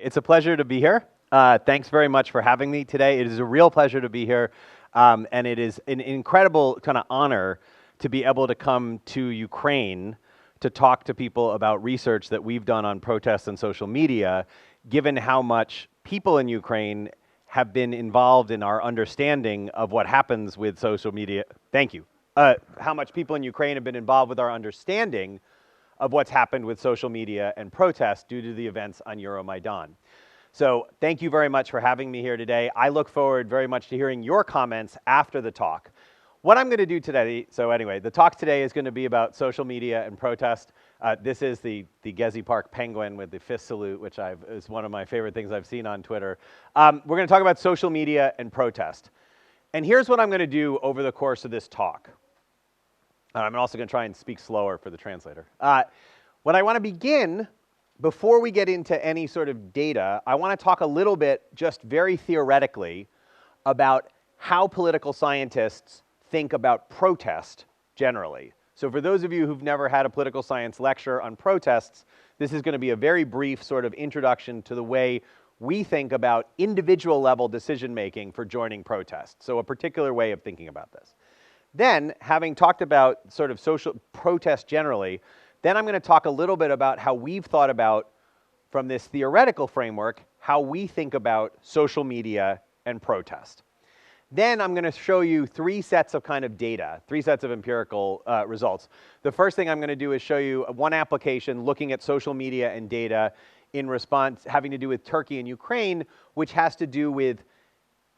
It's a pleasure to be here. Thanks very much for having me today. It is a real pleasure to be here, and it is an incredible kind of honor to be able to come to Ukraine to talk to people about research that we've done on protests and social media, given how much people in Ukraine have been involved in our understanding of what happens with social media. Thank you. How much people in Ukraine have been involved with our understanding of what's happened with social media and protests due to the events on Euromaidan. So thank you very much for having me here today. I look forward very much to hearing your comments after the talk. What I'm going to do today, so anyway, the talk today is going to be about social media and protest. This is the Gezi Park penguin with the fist salute, which is one of my favorite things I've seen on Twitter. We're going to talk about social media and protest. And here's what I'm going to do over the course of this talk. I'm also going to try and speak slower for the translator. When I want to begin, before we get into any sort of data, I want to talk a little bit, just very theoretically, about how political scientists think about protest generally. So for those of you who've never had a political science lecture on protests, this is going to be a very brief sort of introduction to the way we think about individual level decision making for joining protests. So a particular way of thinking about this. Then, having talked about sort of social protest generally, then I'm going to talk a little bit about how we've thought about, from this theoretical framework, how we think about social media and protest. Then I'm going to show you three sets of kind of data, three sets of empirical results. The first thing I'm going to do is show you one application looking at social media and data in response, having to do with Turkey and Ukraine, which has to do with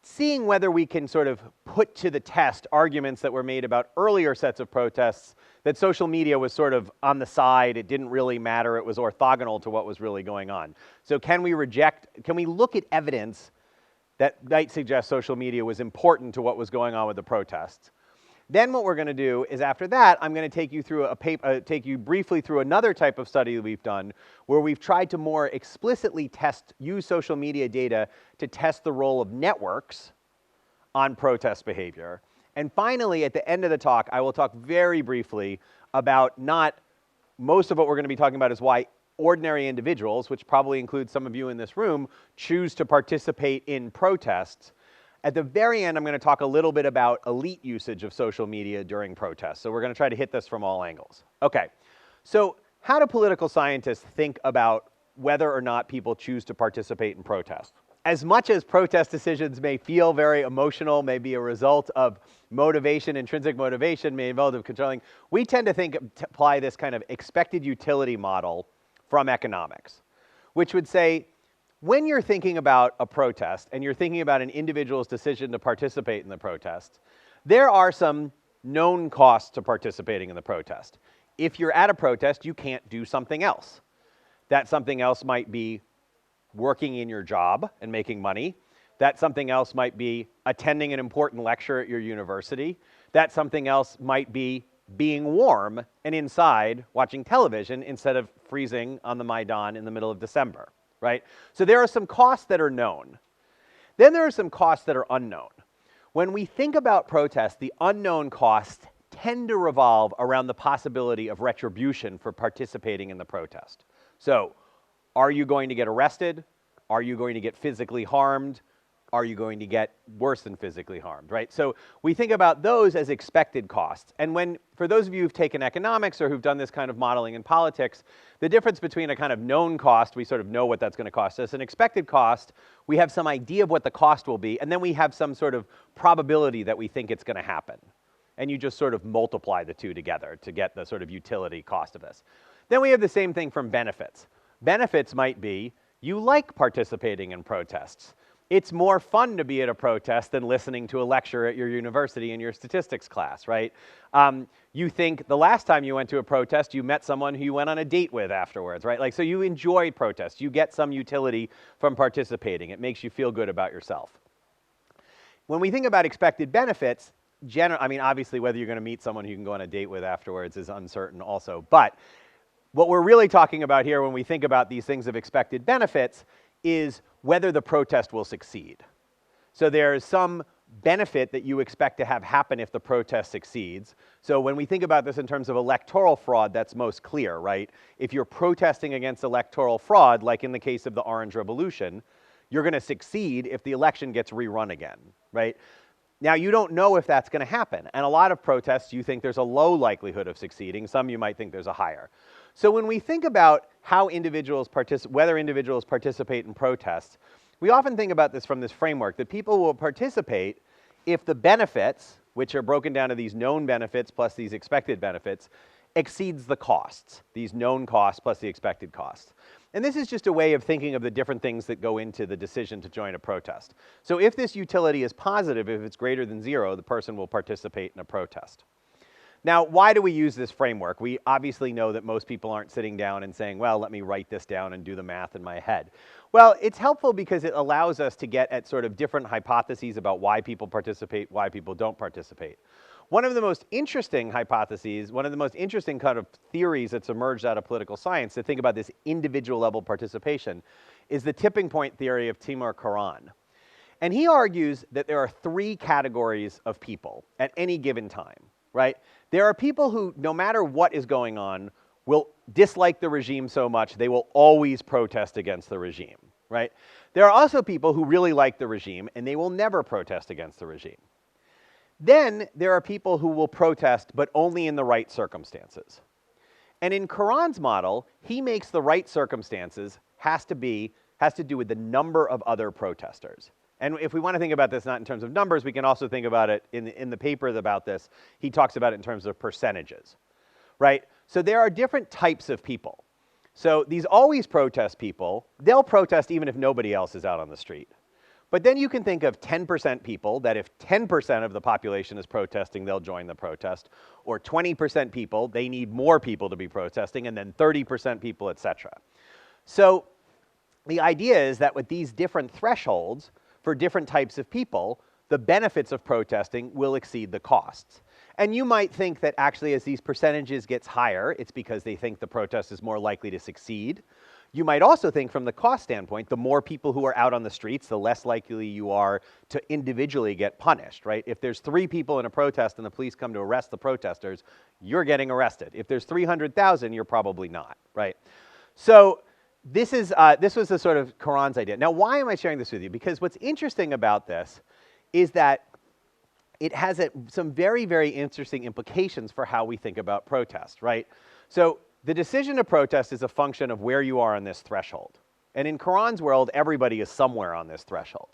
seeing whether we can sort of put to the test arguments that were made about earlier sets of protests, that social media was sort of on the side, it didn't really matter, it was orthogonal to what was really going on. So can we look at evidence that might suggest social media was important to what was going on with the protests? Then what we're going to do is, after that, I'm going to take you through take you briefly through another type of study that we've done, where we've tried to more explicitly use social media data to test the role of networks on protest behavior. And finally, at the end of the talk, I will talk very briefly about most of what we're going to be talking about is why ordinary individuals, which probably includes some of you in this room, choose to participate in protests. At the very end, I'm going to talk a little bit about elite usage of social media during protests. So we're going to try to hit this from all angles. Okay, so how do political scientists think about whether or not people choose to participate in protests? As much as protest decisions may feel very emotional, may be a result of motivation, intrinsic motivation, may involve of controlling, we tend to apply this kind of expected utility model from economics, which would say, when you're thinking about a protest and you're thinking about an individual's decision to participate in the protest, there are some known costs to participating in the protest. If you're at a protest, you can't do something else. That something else might be working in your job and making money. That something else might be attending an important lecture at your university. That something else might be being warm and inside watching television instead of freezing on the Maidan in the middle of December. Right? So there are some costs that are known. Then there are some costs that are unknown. When we think about protests, the unknown costs tend to revolve around the possibility of retribution for participating in the protest. So, are you going to get arrested? Are you going to get physically harmed? Are you going to get worse than physically harmed, right? So we think about those as expected costs. And for those of you who've taken economics or who've done this kind of modeling in politics, the difference between a kind of known cost, we sort of know what that's going to cost us, an expected cost, we have some idea of what the cost will be, and then we have some sort of probability that we think it's going to happen. And you just sort of multiply the two together to get the sort of utility cost of this. Then we have the same thing from benefits. Benefits might be, you like participating in protests. It's more fun to be at a protest than listening to a lecture at your university in your statistics class, right? You think the last time you went to a protest, you met someone who you went on a date with afterwards, right? Like, so you enjoy protests. You get some utility from participating. It makes you feel good about yourself. When we think about expected benefits, obviously whether you're going to meet someone who you can go on a date with afterwards is uncertain also. But what we're really talking about here when we think about these things of expected benefits is whether the protest will succeed. So there's some benefit that you expect to have happen if the protest succeeds. So when we think about this in terms of electoral fraud, that's most clear, right? If you're protesting against electoral fraud, like in the case of the Orange Revolution, you're going to succeed if the election gets rerun again, right? Now, you don't know if that's going to happen. And a lot of protests, you think there's a low likelihood of succeeding. Some you might think there's a higher. So when we think about how individuals whether individuals participate in protests, we often think about this from this framework, that people will participate if the benefits, which are broken down to these known benefits plus these expected benefits, exceeds the costs, these known costs plus the expected costs. And this is just a way of thinking of the different things that go into the decision to join a protest. So if this utility is positive, if it's greater than 0, the person will participate in a protest. Now, why do we use this framework? We obviously know that most people aren't sitting down and saying, well, let me write this down and do the math in my head. Well, it's helpful because it allows us to get at sort of different hypotheses about why people participate, why people don't participate. One of the most interesting hypotheses, one of the most interesting kind of theories that's emerged out of political science to think about this individual level participation is the tipping point theory of Timur Karan. And he argues that there are 3 categories of people at any given time, right? There are people who, no matter what is going on, will dislike the regime so much they will always protest against the regime, right? There are also people who really like the regime and they will never protest against the regime. Then there are people who will protest, but only in the right circumstances. And in Karan's model, he makes the right circumstances has to do with the number of other protesters. And if we want to think about this not in terms of numbers, we can also think about it in the paper about this. He talks about it in terms of percentages, right? So there are different types of people. So these always protest people, they'll protest even if nobody else is out on the street. But then you can think of 10% people, that if 10% of the population is protesting, they'll join the protest. Or 20% people, they need more people to be protesting, and then 30% people, etc. So the idea is that with these different thresholds for different types of people, the benefits of protesting will exceed the costs. And you might think that actually as these percentages gets higher, it's because they think the protest is more likely to succeed. You might also think from the cost standpoint, the more people who are out on the streets, the less likely you are to individually get punished, right? If there's 3 people in a protest and the police come to arrest the protesters, you're getting arrested. If there's 300,000, you're probably not, right? So this was the sort of Karan's idea. Now, why am I sharing this with you? Because what's interesting about this is that it has some very, very interesting implications for how we think about protest, right? So the decision to protest is a function of where you are on this threshold. And in Karan's world, everybody is somewhere on this threshold.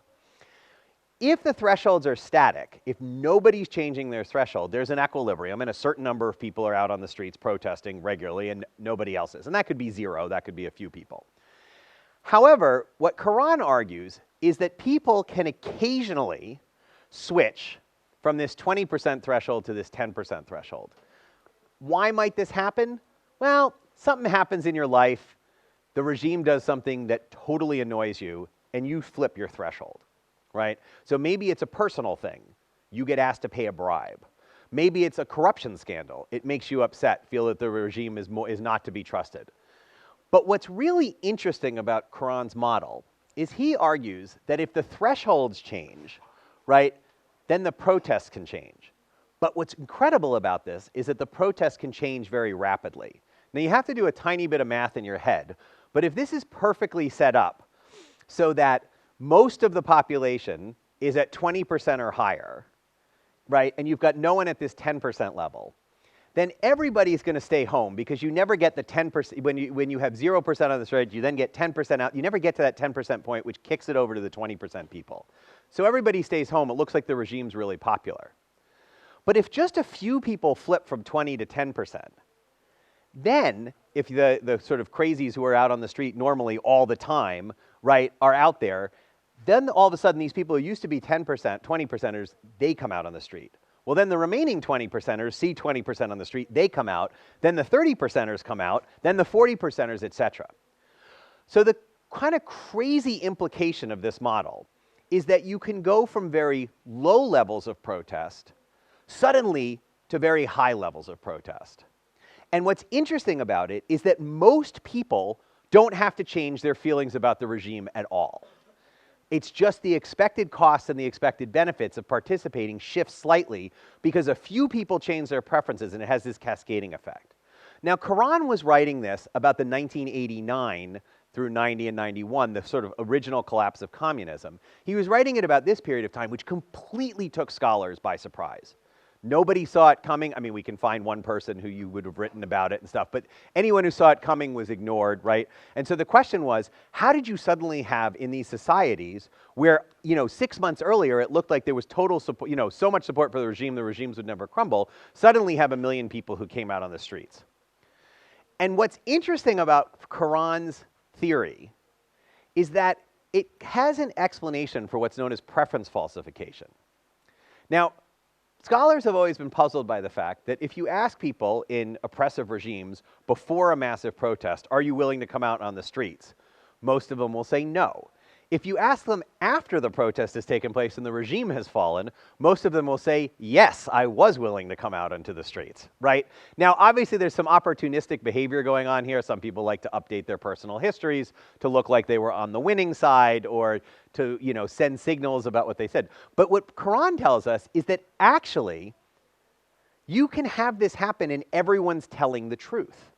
If the thresholds are static, if nobody's changing their threshold, there's an equilibrium and a certain number of people are out on the streets protesting regularly and nobody else is. And that could be 0, that could be a few people. However, what Karan argues is that people can occasionally switch from this 20% threshold to this 10% threshold. Why might this happen? Well, something happens in your life, the regime does something that totally annoys you, and you flip your threshold, right? So maybe it's a personal thing. You get asked to pay a bribe. Maybe it's a corruption scandal. It makes you upset, feel that the regime is not to be trusted. But what's really interesting about Karan's model is he argues that if the thresholds change, right, then the protests can change. But what's incredible about this is that the protests can change very rapidly. Now, you have to do a tiny bit of math in your head, but if this is perfectly set up so that most of the population is at 20% or higher, right, and you've got no one at this 10% level, then everybody's going to stay home because you never get the 10%, when you have 0% on the street, you then get 10% out, you never get to that 10% point, which kicks it over to the 20% people. So everybody stays home. It looks like the regime's really popular. But if just a few people flip from 20 to 10%, then if the sort of crazies who are out on the street normally all the time, right, are out there, then all of a sudden these people who used to be 10%, 20%ers, they come out on the street. Well, then the remaining 20%ers see 20% on the street, they come out, then the 30%ers come out, then the 40%ers, etc. So the kind of crazy implication of this model is that you can go from very low levels of protest suddenly to very high levels of protest. And what's interesting about it is that most people don't have to change their feelings about the regime at all. It's just the expected costs and the expected benefits of participating shift slightly because a few people change their preferences, and it has this cascading effect. Now, Karan was writing this about the 1989 through 90 and 91, the sort of original collapse of communism. He was writing it about this period of time, which completely took scholars by surprise. Nobody saw it coming. I mean, we can find one person who you would have written about it and stuff, but anyone who saw it coming was ignored, right? And so the question was, how did you suddenly have in these societies where, 6 months earlier it looked like there was total support, so much support for the regimes would never crumble, suddenly have 1 million people who came out on the streets? And what's interesting about Karan's theory is that it has an explanation for what's known as preference falsification. Now, scholars have always been puzzled by the fact that if you ask people in oppressive regimes before a massive protest, are you willing to come out on the streets? Most of them will say no. If you ask them after the protest has taken place and the regime has fallen, most of them will say, yes, I was willing to come out into the streets, right? Now, obviously, there's some opportunistic behavior going on here. Some people like to update their personal histories to look like they were on the winning side or to, send signals about what they said. But what Karan tells us is that actually, you can have this happen and everyone's telling the truth.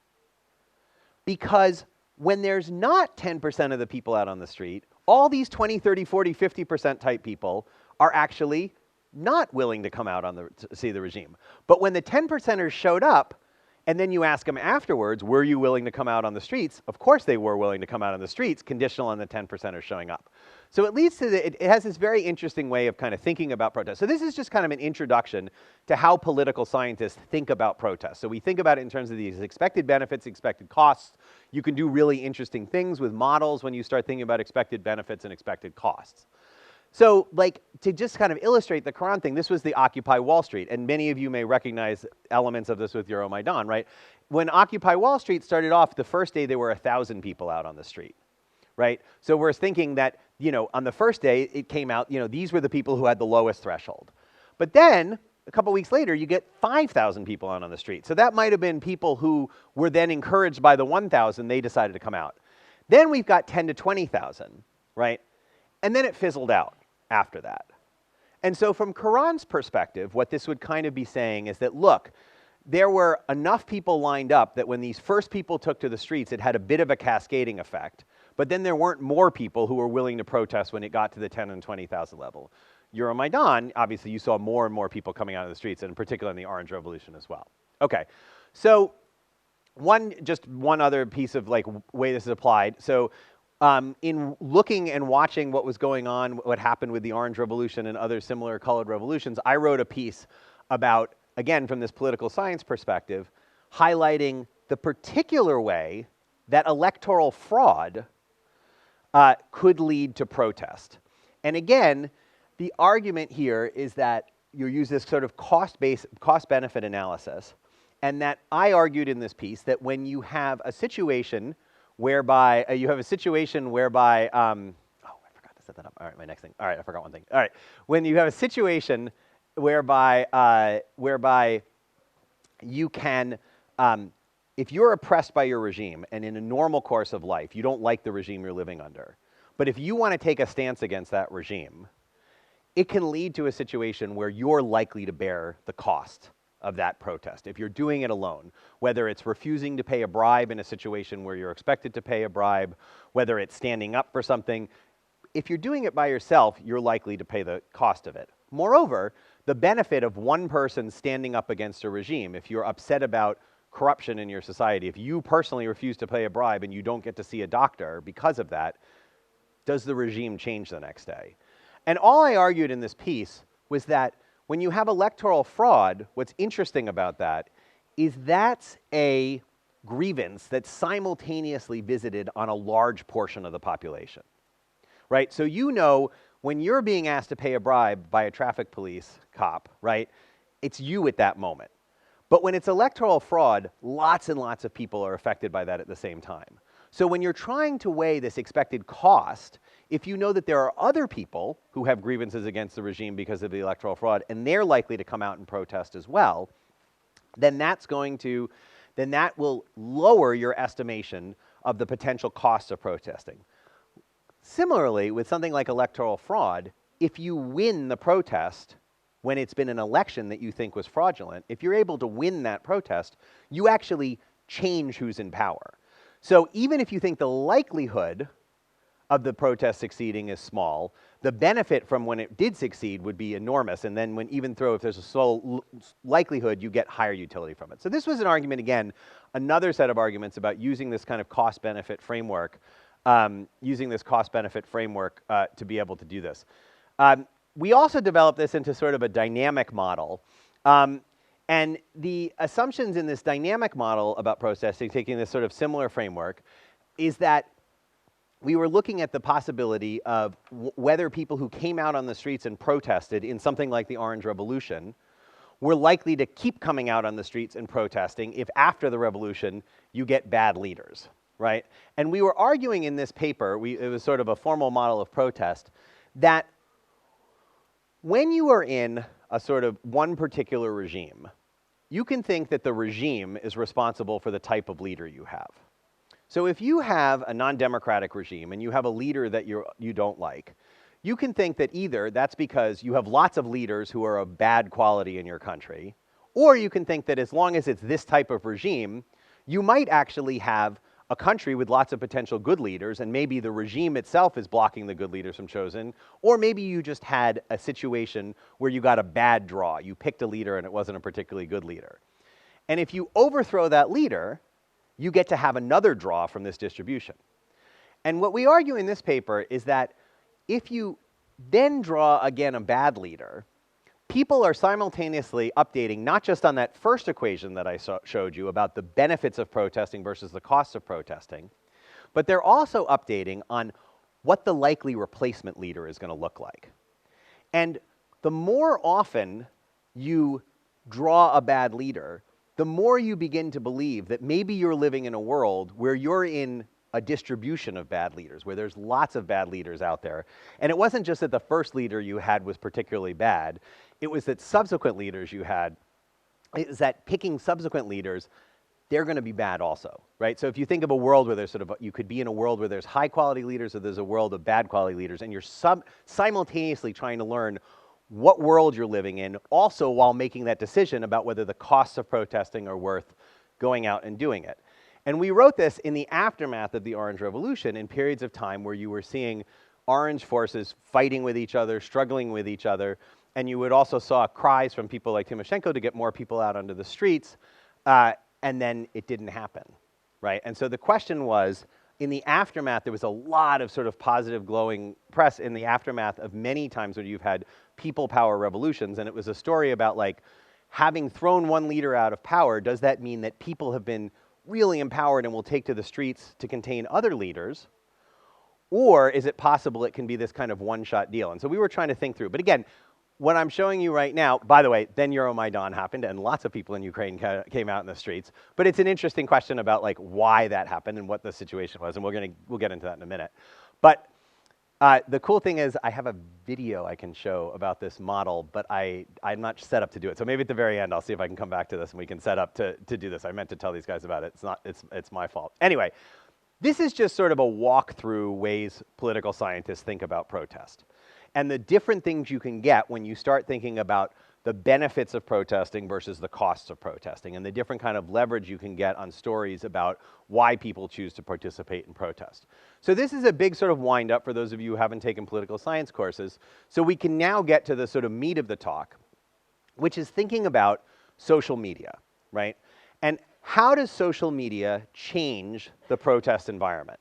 Because when there's not 10% of the people out on the street, all these 20, 30, 40, 50% type people are actually not willing to come out to see the regime. But when the 10%ers showed up, and then you ask them afterwards, were you willing to come out on the streets? Of course they were willing to come out on the streets, conditional on the 10%ers showing up. So it leads to it has this very interesting way of kind of thinking about protest. So this is just kind of an introduction to how political scientists think about protests. So we think about it in terms of these expected benefits, expected costs. You can do really interesting things with models when you start thinking about expected benefits and expected costs. So, to just kind of illustrate the Karan thing, this was the Occupy Wall Street, and many of you may recognize elements of this with Euromaidan, right? When Occupy Wall Street started off, the first day there were 1,000 people out on the street, right? So we're thinking that, on the first day it came out, these were the people who had the lowest threshold. But then, a couple weeks later, you get 5,000 people out on the street. So that might have been people who were then encouraged by the 1,000, they decided to come out. Then we've got 10 to 20,000, right? And then it fizzled out after that. And so from Karan's perspective, what this would kind of be saying is that, look, there were enough people lined up that when these first people took to the streets, it had a bit of a cascading effect. But then there weren't more people who were willing to protest when it got to the 10 and 20,000 level. Euromaidan, obviously you saw more and more people coming out of the streets, and in particular in the Orange Revolution as well. Okay, so just one other piece of way this is applied. So in looking and watching what was going on, what happened with the Orange Revolution and other similar colored revolutions, I wrote a piece about, again, from this political science perspective, highlighting the particular way that electoral fraud could lead to protest. And again, the argument here is that you use this sort of cost-benefit analysis, and that I argued in this piece that when you have a situation whereby, oh, I forgot to set that up. All right, my next thing. All right, I forgot one thing. All right, when you have a situation whereby you can, if you're oppressed by your regime and in a normal course of life, you don't like the regime you're living under, but if you want to take a stance against that regime, it can lead to a situation where you're likely to bear the cost of that protest. If you're doing it alone, whether it's refusing to pay a bribe in a situation where you're expected to pay a bribe, whether it's standing up for something, if you're doing it by yourself, you're likely to pay the cost of it. Moreover, the benefit of one person standing up against a regime, if you're upset about corruption in your society, if you personally refuse to pay a bribe and you don't get to see a doctor because of that, does the regime change the next day? And all I argued in this piece was that when you have electoral fraud, what's interesting about that is that's a grievance that's simultaneously visited on a large portion of the population, right? So when you're being asked to pay a bribe by a traffic police cop, right, it's you at that moment. But when it's electoral fraud, lots and lots of people are affected by that at the same time. So when you're trying to weigh this expected cost, if you know that there are other people who have grievances against the regime because of the electoral fraud, and they're likely to come out and protest as well, then that will lower your estimation of the potential costs of protesting. Similarly, with something like electoral fraud, if you win the protest when it's been an election that you think was fraudulent, if you're able to win that protest, you actually change who's in power. So even if you think the likelihood of the protest succeeding is small, the benefit from when it did succeed would be enormous, and then if there's a slow likelihood, you get higher utility from it. So this was an argument, again, another set of arguments about using this kind of cost-benefit framework, to be able to do this. We also developed this into sort of a dynamic model. And the assumptions in this dynamic model about protesting, taking this sort of similar framework, is that we were looking at the possibility of whether people who came out on the streets and protested in something like the Orange Revolution were likely to keep coming out on the streets and protesting if after the revolution you get bad leaders, right? And we were arguing in this paper, it was sort of a formal model of protest, that when you are in a sort of one particular regime, you can think that the regime is responsible for the type of leader you have. So if you have a non-democratic regime and you have a leader that you don't like, you can think that either that's because you have lots of leaders who are of bad quality in your country, or you can think that as long as it's this type of regime, you might actually have a country with lots of potential good leaders, and maybe the regime itself is blocking the good leaders from chosen, or maybe you just had a situation where you got a bad draw. You picked a leader and it wasn't a particularly good leader. And if you overthrow that leader, you get to have another draw from this distribution. And what we argue in this paper is that if you then draw again a bad leader, people are simultaneously updating not just on that first equation that I showed you about the benefits of protesting versus the costs of protesting, but they're also updating on what the likely replacement leader is going to look like. And the more often you draw a bad leader, the more you begin to believe that maybe you're living in a world where you're in a distribution of bad leaders, where there's lots of bad leaders out there. And it wasn't just that the first leader you had was particularly bad, it was that subsequent leaders you had, is that picking subsequent leaders, they're going to be bad also, right? So if you think of a world where there's you could be in a world where there's high quality leaders or there's a world of bad quality leaders, and you're simultaneously trying to learn what world you're living in, also while making that decision about whether the costs of protesting are worth going out and doing it. And we wrote this in the aftermath of the Orange Revolution, in periods of time where you were seeing orange forces fighting with each other, struggling with each other, and you would also saw cries from people like Tymoshenko to get more people out onto the streets, and then it didn't happen, right? And so the question was, in the aftermath, there was a lot of sort of positive glowing press in the aftermath of many times where you've had people power revolutions, and it was a story about like, having thrown one leader out of power, does that mean that people have been really empowered and will take to the streets to contain other leaders? Or is it possible it can be this kind of one-shot deal? And so we were trying to think through. But again, what I'm showing you right now, by the way, then Euromaidan happened, and lots of people in Ukraine came out in the streets. But it's an interesting question about like why that happened and what the situation was, and we'll get into that in a minute. But the cool thing is I have a video I can show about this model, but I'm not set up to do it. So maybe at the very end I'll see if I can come back to this and we can set up to do this. I meant to tell these guys about it. It's my fault. Anyway, this is just sort of a walk through ways political scientists think about protest, and the different things you can get when you start thinking about the benefits of protesting versus the costs of protesting, and the different kind of leverage you can get on stories about why people choose to participate in protest. So this is a big sort of wind up for those of you who haven't taken political science courses. So we can now get to the sort of meat of the talk, which is thinking about social media, right? And how does social media change the protest environment?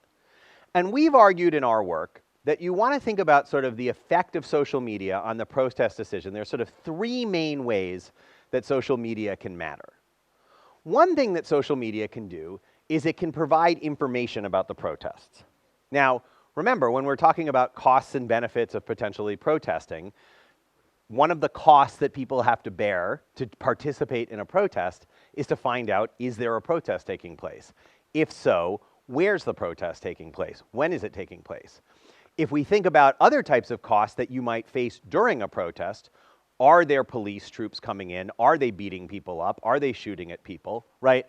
And we've argued in our work that you want to think about sort of the effect of social media on the protest decision. There's sort of three main ways that social media can matter. One thing that social media can do is it can provide information about the protests. Now, remember, when we're talking about costs and benefits of potentially protesting, one of the costs that people have to bear to participate in a protest is to find out, is there a protest taking place? If so, where's the protest taking place? When is it taking place? If we think about other types of costs that you might face during a protest, are there police troops coming in? Are they beating people up? Are they shooting at people, right?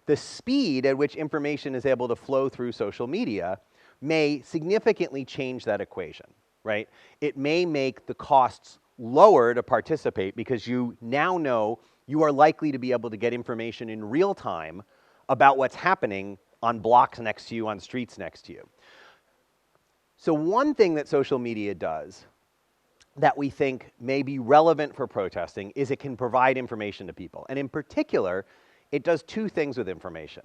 The speed at which information is able to flow through social media may significantly change that equation, right? It may make the costs lower to participate because you now know you are likely to be able to get information in real time about what's happening on blocks next to you, on streets next to you. So one thing that social media does that we think may be relevant for protesting is it can provide information to people. And in particular, it does two things with information.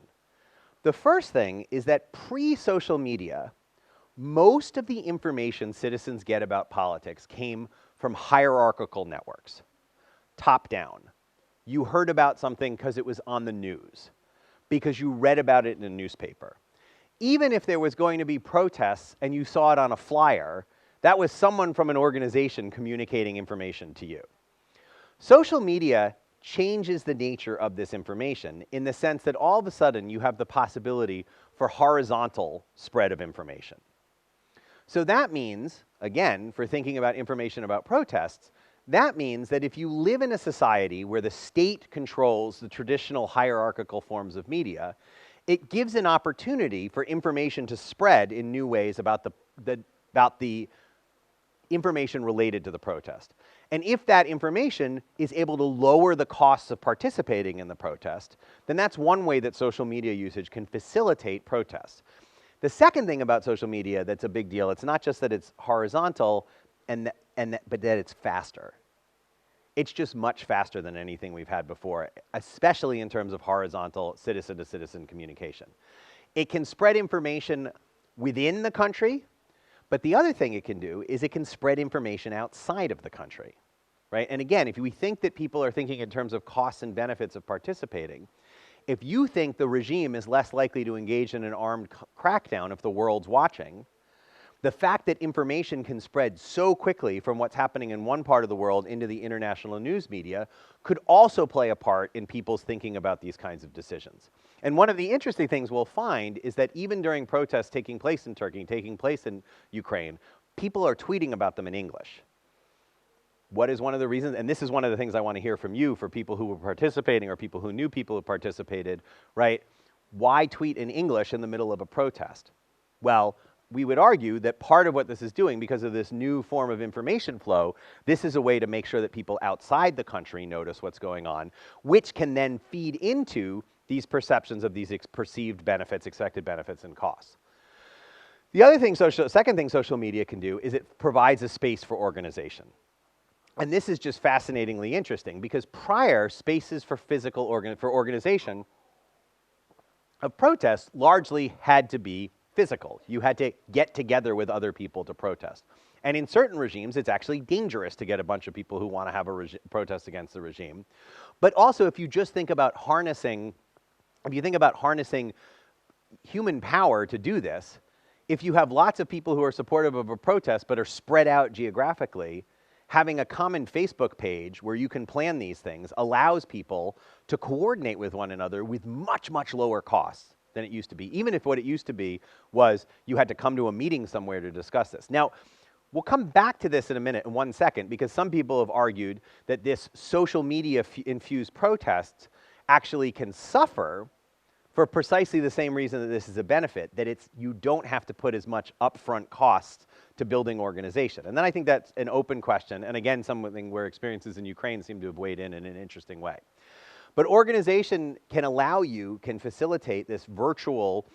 The first thing is that pre-social media, most of the information citizens get about politics came from hierarchical networks, top down. You heard about something because it was on the news, because you read about it in a newspaper. Even if there was going to be protests and you saw it on a flyer, that was someone from an organization communicating information to you. Social media changes the nature of this information in the sense that all of a sudden you have the possibility for horizontal spread of information. So that means, again, for thinking about information about protests, that means that if you live in a society where the state controls the traditional hierarchical forms of media, it gives an opportunity for information to spread in new ways about the information related to the protest. And if that information is able to lower the costs of participating in the protest, then that's one way that social media usage can facilitate protests. The second thing about social media that's a big deal, it's not just that it's horizontal, but that it's faster. It's just much faster than anything we've had before, especially in terms of horizontal citizen-to-citizen communication. It can spread information within the country, but the other thing it can do is it can spread information outside of the country, right? And again, if we think that people are thinking in terms of costs and benefits of participating, if you think the regime is less likely to engage in an armed crackdown if the world's watching, the fact that information can spread so quickly from what's happening in one part of the world into the international news media could also play a part in people's thinking about these kinds of decisions. And one of the interesting things we'll find is that even during protests taking place in Turkey, taking place in Ukraine, people are tweeting about them in English. What is one of the reasons? And this is one of the things I want to hear from you, for people who were participating or people who knew people who participated, right? Why tweet in English in the middle of a protest? Well, we would argue that part of what this is doing, because of this new form of information flow, this is a way to make sure that people outside the country notice what's going on, which can then feed into these perceptions of these perceived benefits, expected benefits, and costs. The other thing, second thing social media can do is it provides a space for organization. And this is just fascinatingly interesting, because prior spaces for organization of protests largely had to be physical. You had to get together with other people to protest. And in certain regimes, it's actually dangerous to get a bunch of people who want to have a protest against the regime. But also, if you just think about harnessing human power to do this, if you have lots of people who are supportive of a protest but are spread out geographically, having a common Facebook page where you can plan these things allows people to coordinate with one another with much, much lower costs than it used to be, even if what it used to be was you had to come to a meeting somewhere to discuss this. Now, we'll come back to this in a minute, in 1 second, because some people have argued that this social media-infused protests actually can suffer for precisely the same reason that this is a benefit, that you don't have to put as much upfront costs to building organization. And then I think that's an open question, and again, something where experiences in Ukraine seem to have weighed in an interesting way. But organization can facilitate this virtual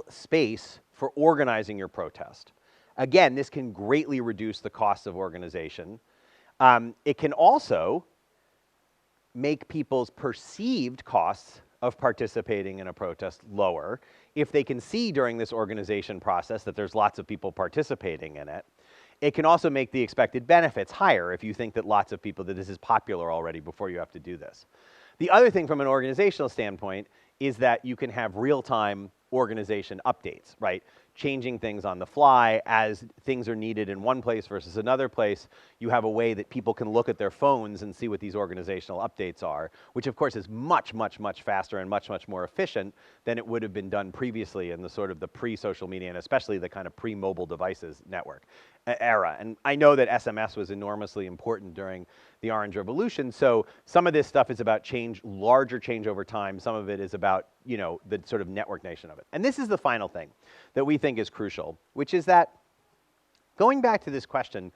space for organizing your protest. Again, this can greatly reduce the cost of organization. It can also make people's perceived costs of participating in a protest lower if they can see during this organization process that there's lots of people participating in it. It can also make the expected benefits higher if you think that lots of people, that this is popular already before you have to do this. The other thing from an organizational standpoint is that you can have real-time organization updates, right? Changing things on the fly as things are needed in one place versus another place. You have a way that people can look at their phones and see what these organizational updates are, which of course is much, much, much faster and much, much more efficient than it would have been done previously in the sort of the pre-social media and especially the kind of pre-mobile devices network. era. And I know that SMS was enormously important during the Orange Revolution, so some of this stuff is about change, larger change over time. Some of it is about, you know, the sort of network nation of it. And this is the final thing that we think is crucial, which is that going back to this question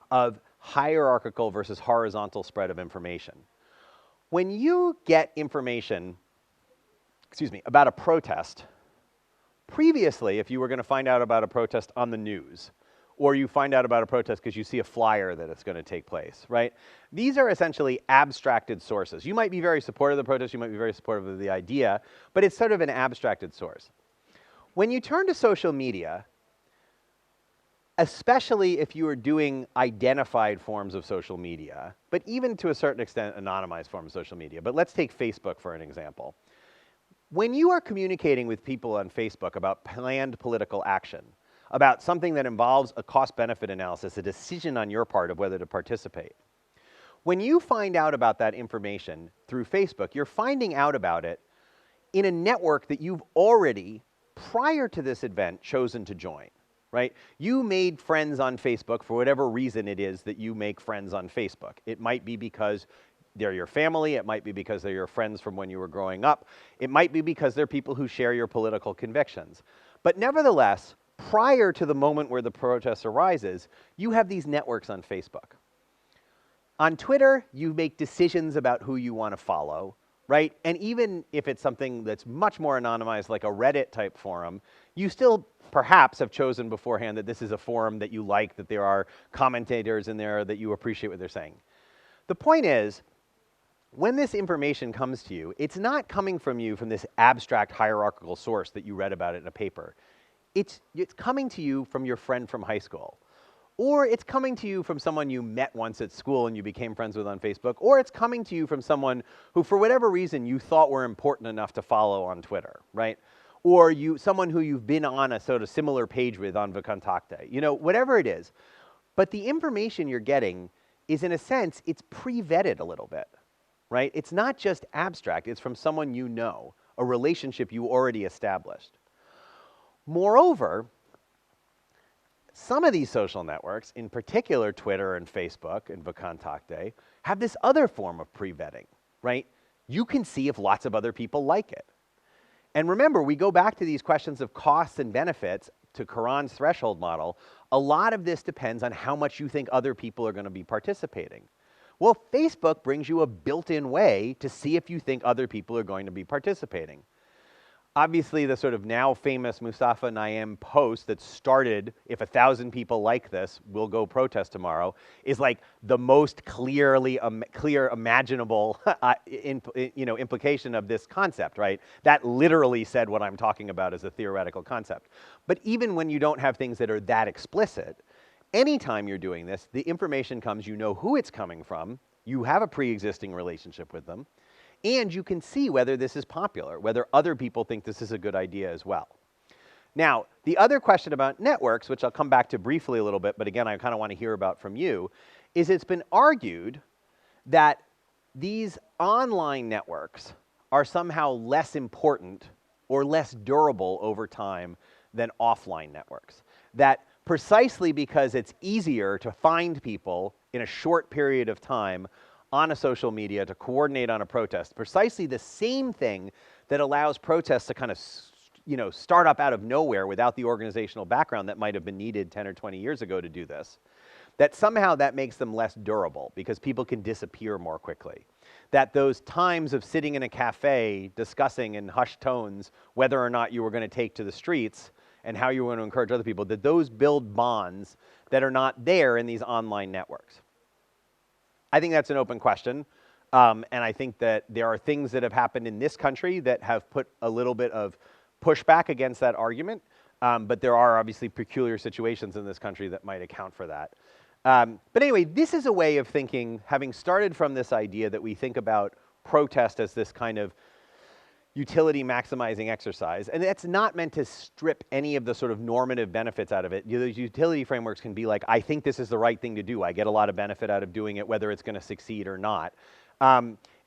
of hierarchical versus horizontal spread of information, when you get information, about a protest, previously, if you were going to find out about a protest on the news, or you find out about a protest because you see a flyer that it's going to take place, right? These are essentially abstracted sources. You might be very supportive of the protest, you might be very supportive of the idea, but it's sort of an abstracted source. When you turn to social media, especially if you are doing identified forms of social media, but even to a certain extent anonymized forms of social media, but let's take Facebook for an example. When you are communicating with people on Facebook about planned political action, about something that involves a cost-benefit analysis, a decision on your part of whether to participate, when you find out about that information through Facebook, you're finding out about it in a network that you've already, prior to this event, chosen to join, right? You made friends on Facebook for whatever reason it is that you make friends on Facebook. It might be because they're your family, it might be because they're your friends from when you were growing up, it might be because they're people who share your political convictions. But nevertheless, prior to the moment where the protest arises, you have these networks on Facebook. On Twitter, you make decisions about who you want to follow, right? And even if it's something that's much more anonymized, like a Reddit type forum, you still perhaps have chosen beforehand that this is a forum that you like, that there are commentators in there, that you appreciate what they're saying. The point is, when this information comes to you, it's not coming from you from this abstract hierarchical source that you read about it in a paper. It's coming to you from your friend from high school. Or it's coming to you from someone you met once at school and you became friends with on Facebook. Or it's coming to you from someone who, for whatever reason, you thought were important enough to follow on Twitter, right? Or someone who you've been on a sort of similar page with on VKontakte. You know, whatever it is. But the information you're getting is, in a sense, it's pre-vetted a little bit. Right? It's not just abstract, it's from someone you know, a relationship you already established. Moreover, some of these social networks, in particular Twitter and Facebook and VKontakte, have this other form of pre-vetting, right? You can see if lots of other people like it. And remember, we go back to these questions of costs and benefits to Karan's threshold model. A lot of this depends on how much you think other people are going to be participating. Well, Facebook brings you a built-in way to see if you think other people are going to be participating. Obviously, the sort of now famous Mustafa Naim post that started, if 1,000 people like this, we'll go protest tomorrow, is like the most clear imaginable implication of this concept, right? That literally said what I'm talking about as a theoretical concept. But even when you don't have things that are that explicit, anytime you're doing this, the information comes, you know who it's coming from, you have a pre-existing relationship with them, and you can see whether this is popular, whether other people think this is a good idea as well. Now, the other question about networks, which I'll come back to briefly a little bit, but again, I kind of want to hear about from you, is it's been argued that these online networks are somehow less important or less durable over time than offline networks. That precisely because it's easier to find people in a short period of time on a social media to coordinate on a protest, precisely the same thing that allows protests to kind of start up out of nowhere without the organizational background that might have been needed 10 or 20 years ago to do this, that somehow that makes them less durable because people can disappear more quickly. That those times of sitting in a cafe discussing in hushed tones whether or not you were going to take to the streets and how you want to encourage other people, that those build bonds that are not there in these online networks. I think that's an open question, and I think that there are things that have happened in this country that have put a little bit of pushback against that argument, but there are obviously peculiar situations in this country that might account for that. But anyway, this is a way of thinking, having started from this idea that we think about protest as this kind of utility maximizing exercise, and that's not meant to strip any of the sort of normative benefits out of it. Those utility frameworks can be like, I think this is the right thing to do. I get a lot of benefit out of doing it, whether it's going to succeed or not.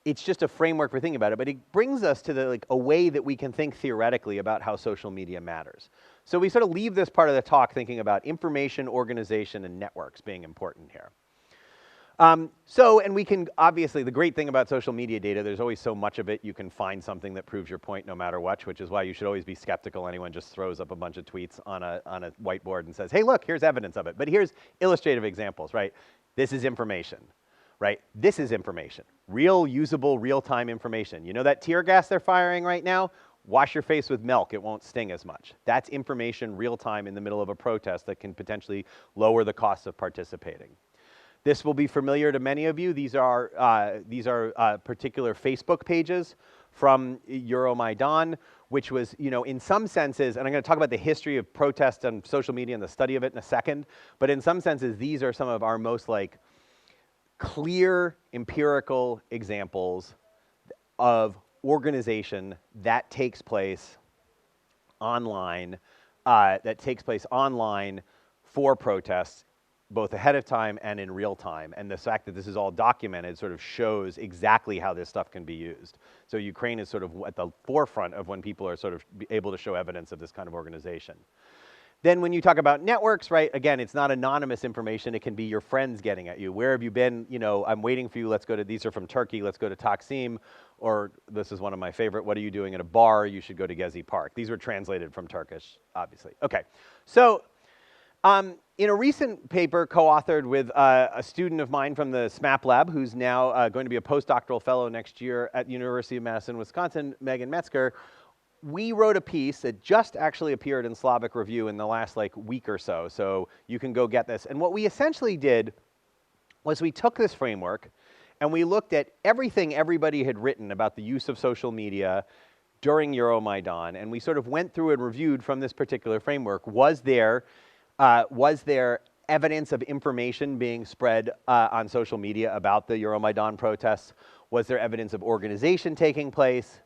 It's just a framework for thinking about it, but it brings us to a way that we can think theoretically about how social media matters. So we sort of leave this part of the talk thinking about information, organization, and networks being important here. And we can, obviously, the great thing about social media data, there's always so much of it, you can find something that proves your point no matter what, which is why you should always be skeptical anyone just throws up a bunch of tweets on a whiteboard and says, hey, look, here's evidence of it. But here's illustrative examples, right? This is information, right? This is information. Real, usable, real-time information. You know that tear gas they're firing right now? Wash your face with milk, it won't sting as much. That's information real-time in the middle of a protest that can potentially lower the cost of participating. This will be familiar to many of you. These are particular Facebook pages from Euromaidan, which was, in some senses, and I'm going to talk about the history of protest on social media and the study of it in a second, but in some senses, these are some of our most clear empirical examples of organization that takes place online, for protests, both ahead of time and in real time. And the fact that this is all documented sort of shows exactly how this stuff can be used. So Ukraine is sort of at the forefront of when people are sort of able to show evidence of this kind of organization. Then when you talk about networks, right, again, it's not anonymous information. It can be your friends getting at you. Where have you been? I'm waiting for you. Let's go to, these are from Turkey. Let's go to Taksim. Or this is one of my favorite. What are you doing at a bar? You should go to Gezi Park. These were translated from Turkish, obviously. Okay. So in a recent paper co-authored with a student of mine from the SMAP lab, who's now going to be a postdoctoral fellow next year at the University of Madison, Wisconsin, Megan Metzger, we wrote a piece that just actually appeared in Slavic Review in the last week or so. So you can go get this. And what we essentially did was we took this framework and we looked at everything everybody had written about the use of social media during Euromaidan, and we sort of went through and reviewed from this particular framework. Was there evidence of information being spread on social media about the Euromaidan protests? Was there evidence of organization taking place?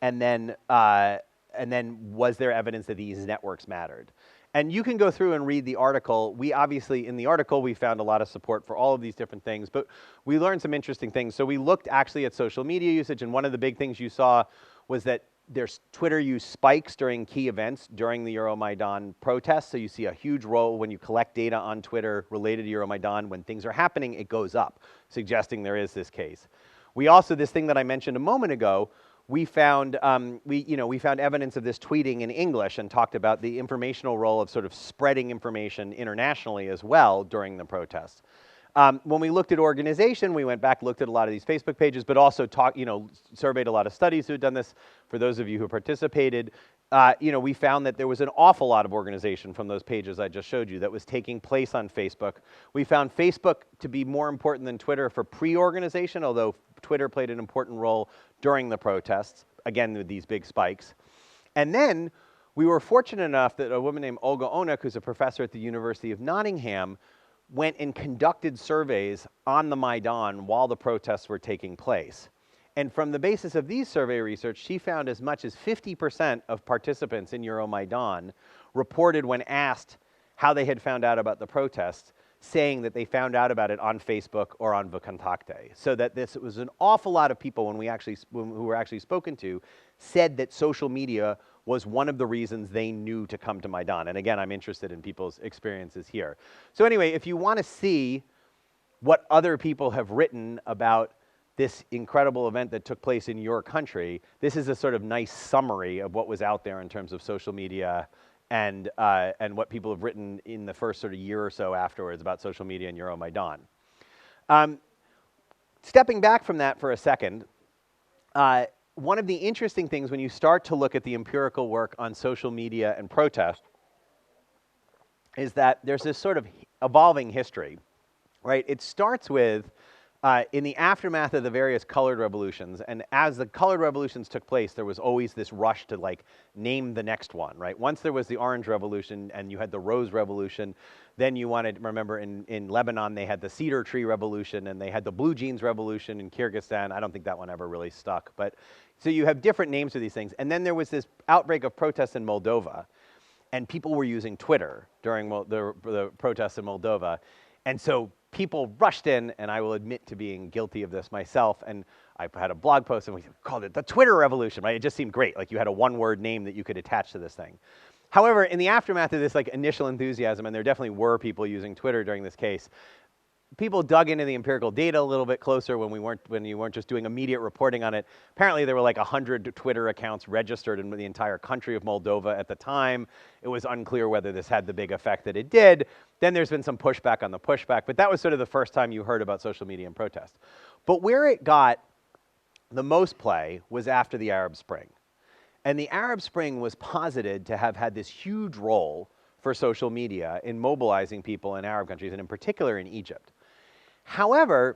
And then was there evidence that these networks mattered? And you can go through and read the article. We obviously, in the article, we found a lot of support for all of these different things, but we learned some interesting things. So we looked actually at social media usage, and one of the big things you saw was that there's Twitter use spikes during key events during the Euromaidan protests. So you see a huge role when you collect data on Twitter related to Euromaidan. When things are happening, it goes up, suggesting there is this case. We also, this thing that I mentioned a moment ago, we found evidence of this tweeting in English and talked about the informational role of sort of spreading information internationally as well during the protests. When we looked at organization, we went back, looked at a lot of these Facebook pages, but also surveyed a lot of studies who had done this. For those of you who participated, we found that there was an awful lot of organization from those pages I just showed you that was taking place on Facebook. We found Facebook to be more important than Twitter for pre-organization, although Twitter played an important role during the protests, again with these big spikes. And then we were fortunate enough that a woman named Olga Onek, who's a professor at the University of Nottingham, went and conducted surveys on the Maidan while the protests were taking place. And from the basis of these survey research, she found as much as 50% of participants in Euromaidan reported when asked how they had found out about the protests, saying that they found out about it on Facebook or on Vkontakte. So that this was an awful lot of people who were actually spoken to said that social media was one of the reasons they knew to come to Maidan. And again, I'm interested in people's experiences here. So anyway, if you want to see what other people have written about this incredible event that took place in your country, this is a sort of nice summary of what was out there in terms of social media and what people have written in the first sort of year or so afterwards about social media and Euromaidan. Stepping back from that for a second, one of the interesting things when you start to look at the empirical work on social media and protest is that there's this sort of evolving history, right? It starts with in the aftermath of the various colored revolutions, and as the colored revolutions took place, there was always this rush to name the next one, right? Once there was the Orange Revolution and you had the Rose Revolution, then you wanted, remember in Lebanon, they had the Cedar Tree Revolution and they had the Blue Jeans Revolution in Kyrgyzstan. I don't think that one ever really stuck, but so you have different names for these things. And then there was this outbreak of protests in Moldova, and people were using Twitter during the protests in Moldova. And so people rushed in, and I will admit to being guilty of this myself, and I had a blog post and we called it the Twitter revolution, right? It just seemed great, like you had a one-word name that you could attach to this thing. However, in the aftermath of this like initial enthusiasm, and there definitely were people using Twitter during this case, people dug into the empirical data a little bit closer when you weren't just doing immediate reporting on it. Apparently there were like 100 Twitter accounts registered in the entire country of Moldova at the time. It was unclear whether this had the big effect that it did. Then there's been some pushback on the pushback, but that was sort of the first time you heard about social media and protest. But where it got the most play was after the Arab Spring. And the Arab Spring was posited to have had this huge role for social media in mobilizing people in Arab countries, and in particular in Egypt. However,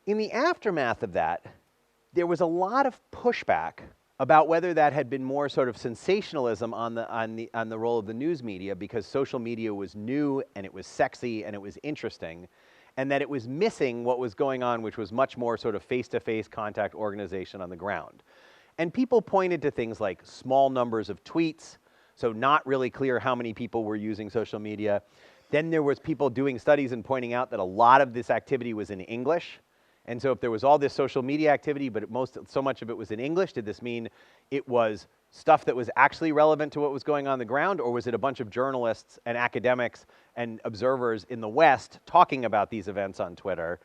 in the aftermath of that, there was a lot of pushback about whether that had been more sort of sensationalism on the role of the news media, because social media was new and it was sexy and it was interesting, and that it was missing what was going on, which was much more sort of face-to-face contact organization on the ground. And people pointed to things like small numbers of tweets, so not really clear how many people were using social media. Then there was people doing studies and pointing out that a lot of this activity was in English. And so if there was all this social media activity, but so much of it was in English, did this mean it was stuff that was actually relevant to what was going on the ground, or was it a bunch of journalists and academics and observers in the West talking about these events on Twitter?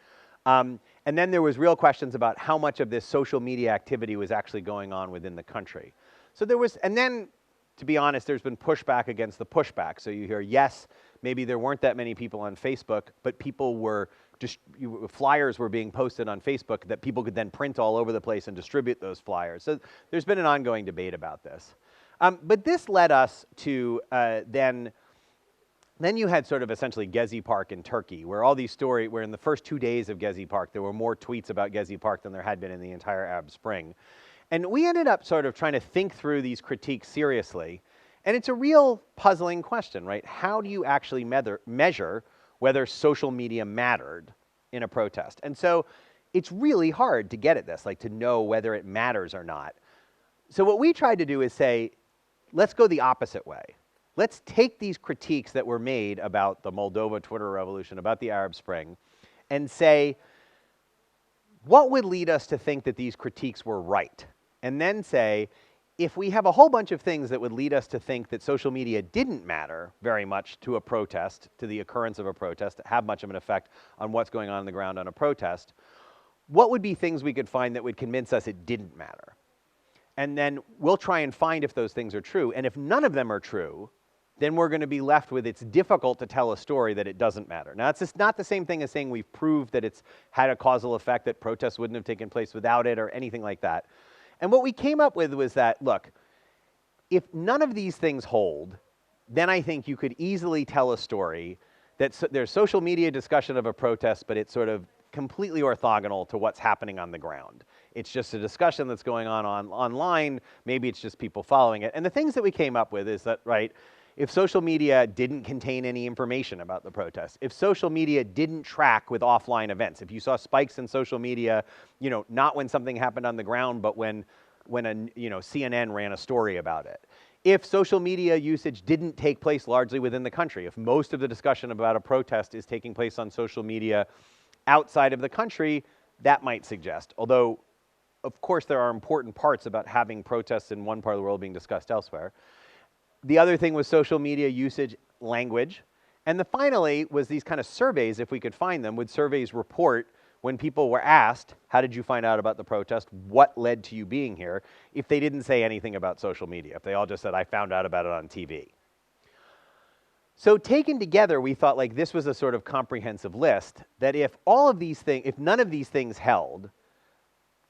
And then there was real questions about how much of this social media activity was actually going on within the country. So there was, and then, to be honest, there's been pushback against the pushback. So you hear, yes, maybe there weren't that many people on Facebook, but people were just, flyers were being posted on Facebook that people could then print all over the place and distribute those flyers. So there's been an ongoing debate about this. But this led us to then you had sort of essentially Gezi Park in Turkey, where all these stories, where in the first 2 days of Gezi Park, there were more tweets about Gezi Park than there had been in the entire Arab Spring. And we ended up sort of trying to think through these critiques seriously. And it's a real puzzling question, right? How do you actually measure whether social media mattered in a protest? And so it's really hard to get at this, like to know whether it matters or not. So what we tried to do is say, let's go the opposite way. Let's take these critiques that were made about the Moldova Twitter revolution, about the Arab Spring, and say, what would lead us to think that these critiques were right? And then say, if we have a whole bunch of things that would lead us to think that social media didn't matter very much to a protest, to the occurrence of a protest, have much of an effect on what's going on the ground on a protest, what would be things we could find that would convince us it didn't matter? And then we'll try and find if those things are true. And if none of them are true, then we're going to be left with it's difficult to tell a story that it doesn't matter. Now, it's just not the same thing as saying we've proved that it's had a causal effect, that protests wouldn't have taken place without it, or anything like that. And what we came up with was that, look, if none of these things hold, then I think you could easily tell a story that there's social media discussion of a protest, but it's sort of completely orthogonal to what's happening on the ground. It's just a discussion that's going on online. Maybe it's just people following it. And the things that we came up with is that, right, if social media didn't contain any information about the protests, if social media didn't track with offline events, if you saw spikes in social media, not when something happened on the ground, but when CNN ran a story about it. If social media usage didn't take place largely within the country, if most of the discussion about a protest is taking place on social media outside of the country, that might suggest. Although, of course, there are important parts about having protests in one part of the world being discussed elsewhere. The other thing was social media usage, language. And finally was these kind of surveys, if we could find them. Would surveys report when people were asked, how did you find out about the protest? What led to you being here? If they didn't say anything about social media, if they all just said, I found out about it on TV. So taken together, we thought like this was a sort of comprehensive list that if none of these things held,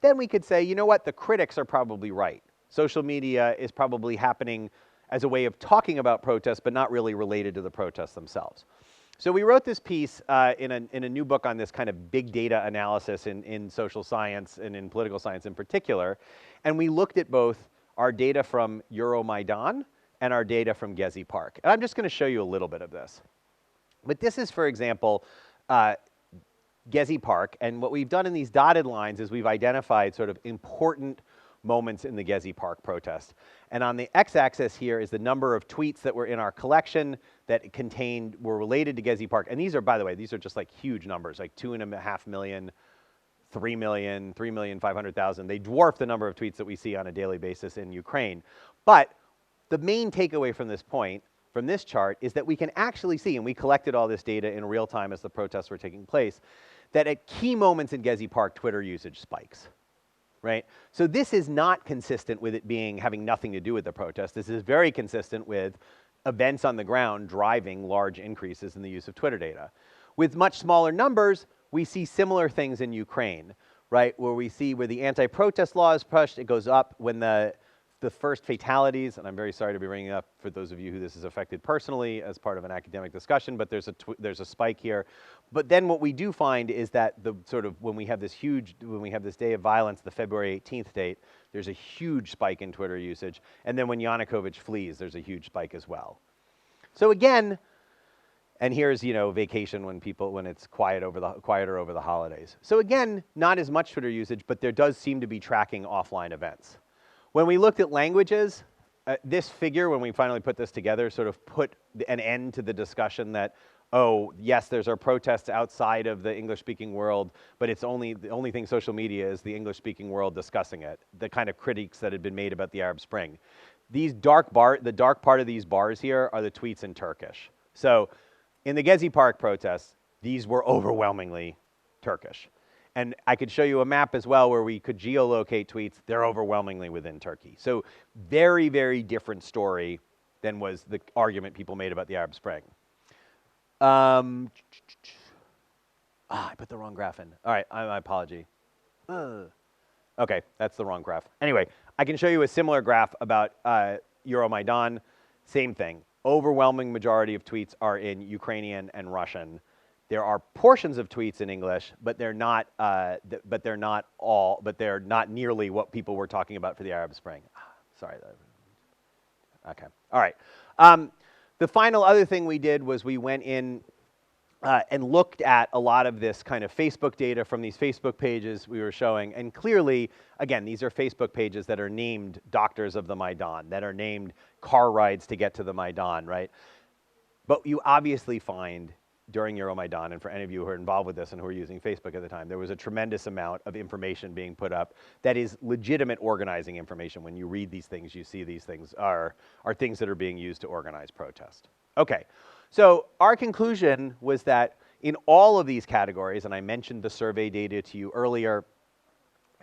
then we could say, you know what, the critics are probably right. Social media is probably happening as a way of talking about protests, but not really related to the protests themselves. So we wrote this piece in a new book on this kind of big data analysis in social science and in political science in particular, and we looked at both our data from Euromaidan and our data from Gezi Park. And I'm just going to show you a little bit of this. But this is, for example, Gezi Park, and what we've done in these dotted lines is we've identified sort of important moments in the Gezi Park protest. And on the x-axis here is the number of tweets that were in our collection that were related to Gezi Park. And these are, by the way, these are just like huge numbers, like 2.5 million, 3 million, 3,500,000. They dwarf the number of tweets that we see on a daily basis in Ukraine. But the main takeaway from this point, from this chart, is that we can actually see, and we collected all this data in real time as the protests were taking place, that at key moments in Gezi Park, Twitter usage spikes, right? So this is not consistent with it having nothing to do with the protest. This is very consistent with events on the ground driving large increases in the use of Twitter data. With much smaller numbers, we see similar things in Ukraine, right? Where we see where the anti-protest law is pushed, it goes up when the first fatalities, and I'm very sorry to be bringing up for those of you who this has affected personally as part of an academic discussion, but there's a spike here. But then what we do find is that when we have this day of violence, the February 18th date, there's a huge spike in Twitter usage. And then when Yanukovych flees, there's a huge spike as well. So again, and here's, vacation when it's quieter over the holidays. So again, not as much Twitter usage, but there does seem to be tracking offline events. When we looked at languages, this figure, when we finally put this together, sort of put an end to the discussion that, oh, yes, there's our protests outside of the English-speaking world, but the only thing social media is the English-speaking world discussing it, the kind of critiques that had been made about the Arab Spring. The dark part of these bars here are the tweets in Turkish. So in the Gezi Park protests, these were overwhelmingly Turkish. And I could show you a map as well where we could geolocate tweets. They're overwhelmingly within Turkey. So very, very different story than was the argument people made about the Arab Spring. I put the wrong graph in. All right, my apology. Okay, that's the wrong graph. Anyway, I can show you a similar graph about Euromaidan. Same thing. Overwhelming majority of tweets are in Ukrainian and Russian. There are portions of tweets in English, but they're not nearly what people were talking about for the Arab Spring. Sorry. Okay. All right. The final other thing we did was we went in and looked at a lot of this kind of Facebook data from these Facebook pages we were showing. And clearly, again, these are Facebook pages that are named Doctors of the Maidan, that are named car rides to get to the Maidan, right? But you obviously find during Euromaidan, and for any of you who are involved with this and who are using Facebook at the time, there was a tremendous amount of information being put up that is legitimate organizing information. When you read these things, you see these things are things that are being used to organize protest. Okay, so our conclusion was that in all of these categories, and I mentioned the survey data to you earlier,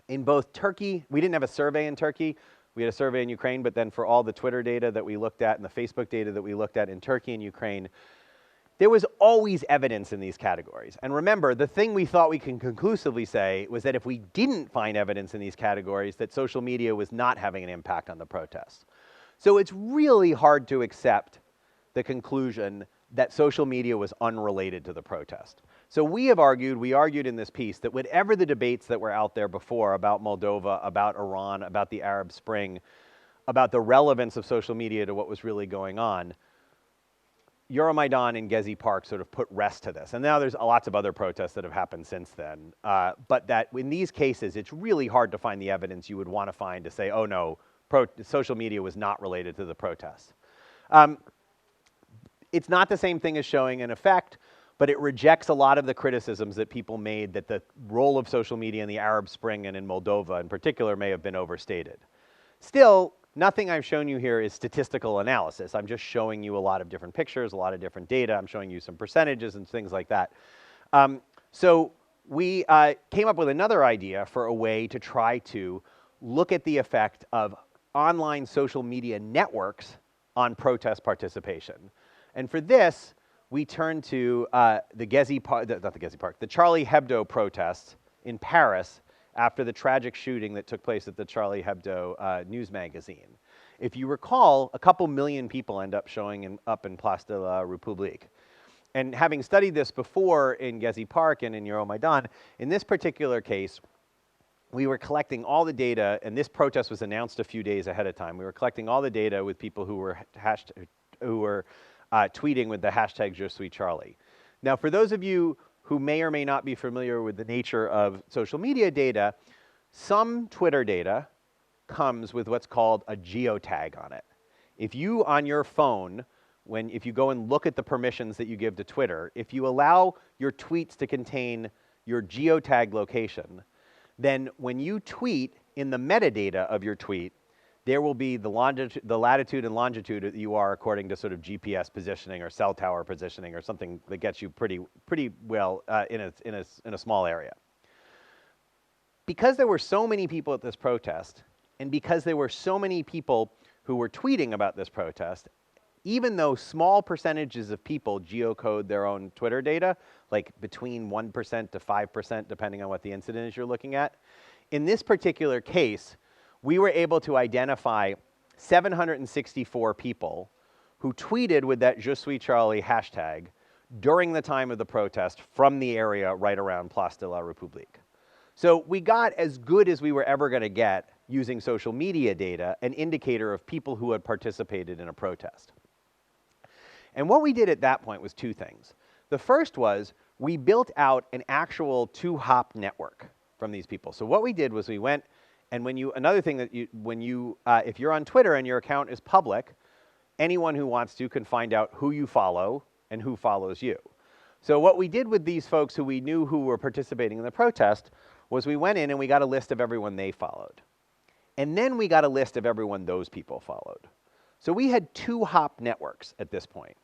in both Turkey, we didn't have a survey in Turkey, we had a survey in Ukraine, but then for all the Twitter data that we looked at and the Facebook data that we looked at in Turkey and Ukraine, there was always evidence in these categories. And remember, the thing we thought we can conclusively say was that if we didn't find evidence in these categories, that social media was not having an impact on the protests. So it's really hard to accept the conclusion that social media was unrelated to the protest. So we argued in this piece that whatever the debates that were out there before about Moldova, about Iran, about the Arab Spring, about the relevance of social media to what was really going on, Euromaidan and Gezi Park sort of put rest to this. And now there's lots of other protests that have happened since then. But that in these cases, it's really hard to find the evidence you would want to find to say, oh no, social media was not related to the protests. It's not the same thing as showing an effect, but it rejects a lot of the criticisms that people made that the role of social media in the Arab Spring and in Moldova in particular may have been overstated. Still, nothing I've shown you here is statistical analysis. I'm just showing you a lot of different pictures, a lot of different data. I'm showing you some percentages and things like that. So we came up with another idea for a way to try to look at the effect of online social media networks on protest participation. And for this, we turned to the Charlie Hebdo protests in Paris after the tragic shooting that took place at the Charlie Hebdo news magazine. If you recall, a couple million people end up showing up in Place de la République. And having studied this before in Gezi Park and in Euromaidan, in this particular case, we were collecting all the data, and this protest was announced a few days ahead of time. We were collecting all the data with people who were tweeting with the hashtag #JeSuisCharlie. Now, for those of you who may or may not be familiar with the nature of social media data, some Twitter data comes with what's called a geotag on it. If you, on your phone, if you go and look at the permissions that you give to Twitter, if you allow your tweets to contain your geotag location, then when you tweet, in the metadata of your tweet, there will be the latitude and longitude that you are according to sort of GPS positioning or cell tower positioning or something that gets you pretty well in a small area. Because there were so many people at this protest, and because there were so many people who were tweeting about this protest, even though small percentages of people geocode their own Twitter data, like between 1% to 5%, depending on what the incident is you're looking at, in this particular case, we were able to identify 764 people who tweeted with that Je suis Charlie hashtag during the time of the protest from the area right around Place de la République. So we got as good as we were ever going to get using social media data, an indicator of people who had participated in a protest. And what we did at that point was two things. The first was we built out an actual two-hop network from these people. So what we did was we went, and another thing that if you're on Twitter and your account is public, anyone who wants to can find out who you follow and who follows you. So what we did with these folks who we knew who were participating in the protest was we went in and we got a list of everyone they followed. And then we got a list of everyone those people followed. So we had two-hop networks at this point.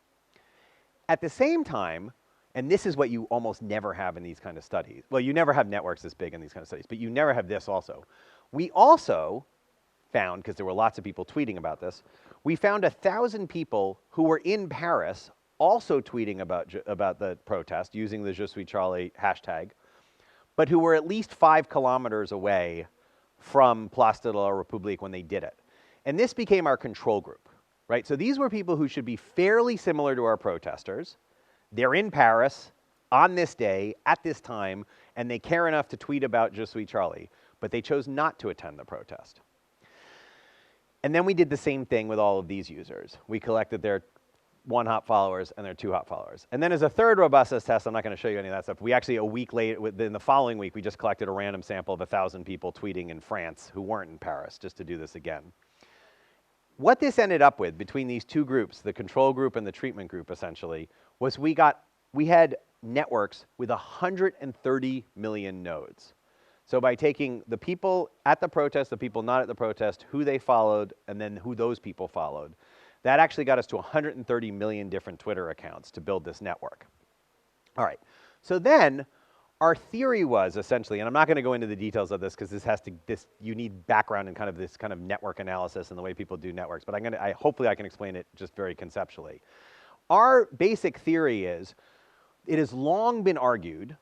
At the same time, and this is what you almost never have in these kind of studies. Well, you never have networks this big in these kind of studies, but you never have this also. We also found, because there were lots of people tweeting about this, we found 1,000 people who were in Paris also tweeting about the protest using the Je suis Charlie hashtag, but who were at least 5 kilometers away from Place de la République when they did it. And this became our control group, right? So these were people who should be fairly similar to our protesters. They're in Paris on this day, at this time, and they care enough to tweet about Je suis Charlie, but they chose not to attend the protest. And then we did the same thing with all of these users. We collected their one-hop followers and their two-hop followers. And then as a third robustness test, I'm not going to show you any of that stuff, we actually a week later, in the following week, we just collected a random sample of 1,000 people tweeting in France who weren't in Paris, just to do this again. What this ended up with between these two groups, the control group and the treatment group essentially, was we had networks with 130 million nodes. So by taking the people at the protest, the people not at the protest, who they followed, and then who those people followed, that actually got us to 130 million different Twitter accounts to build this network. All right, so then our theory was essentially, and I'm not going to go into the details of this because you need background in kind of this kind of network analysis and the way people do networks, but hopefully I can explain it just very conceptually. Our basic theory is, it has long been argued,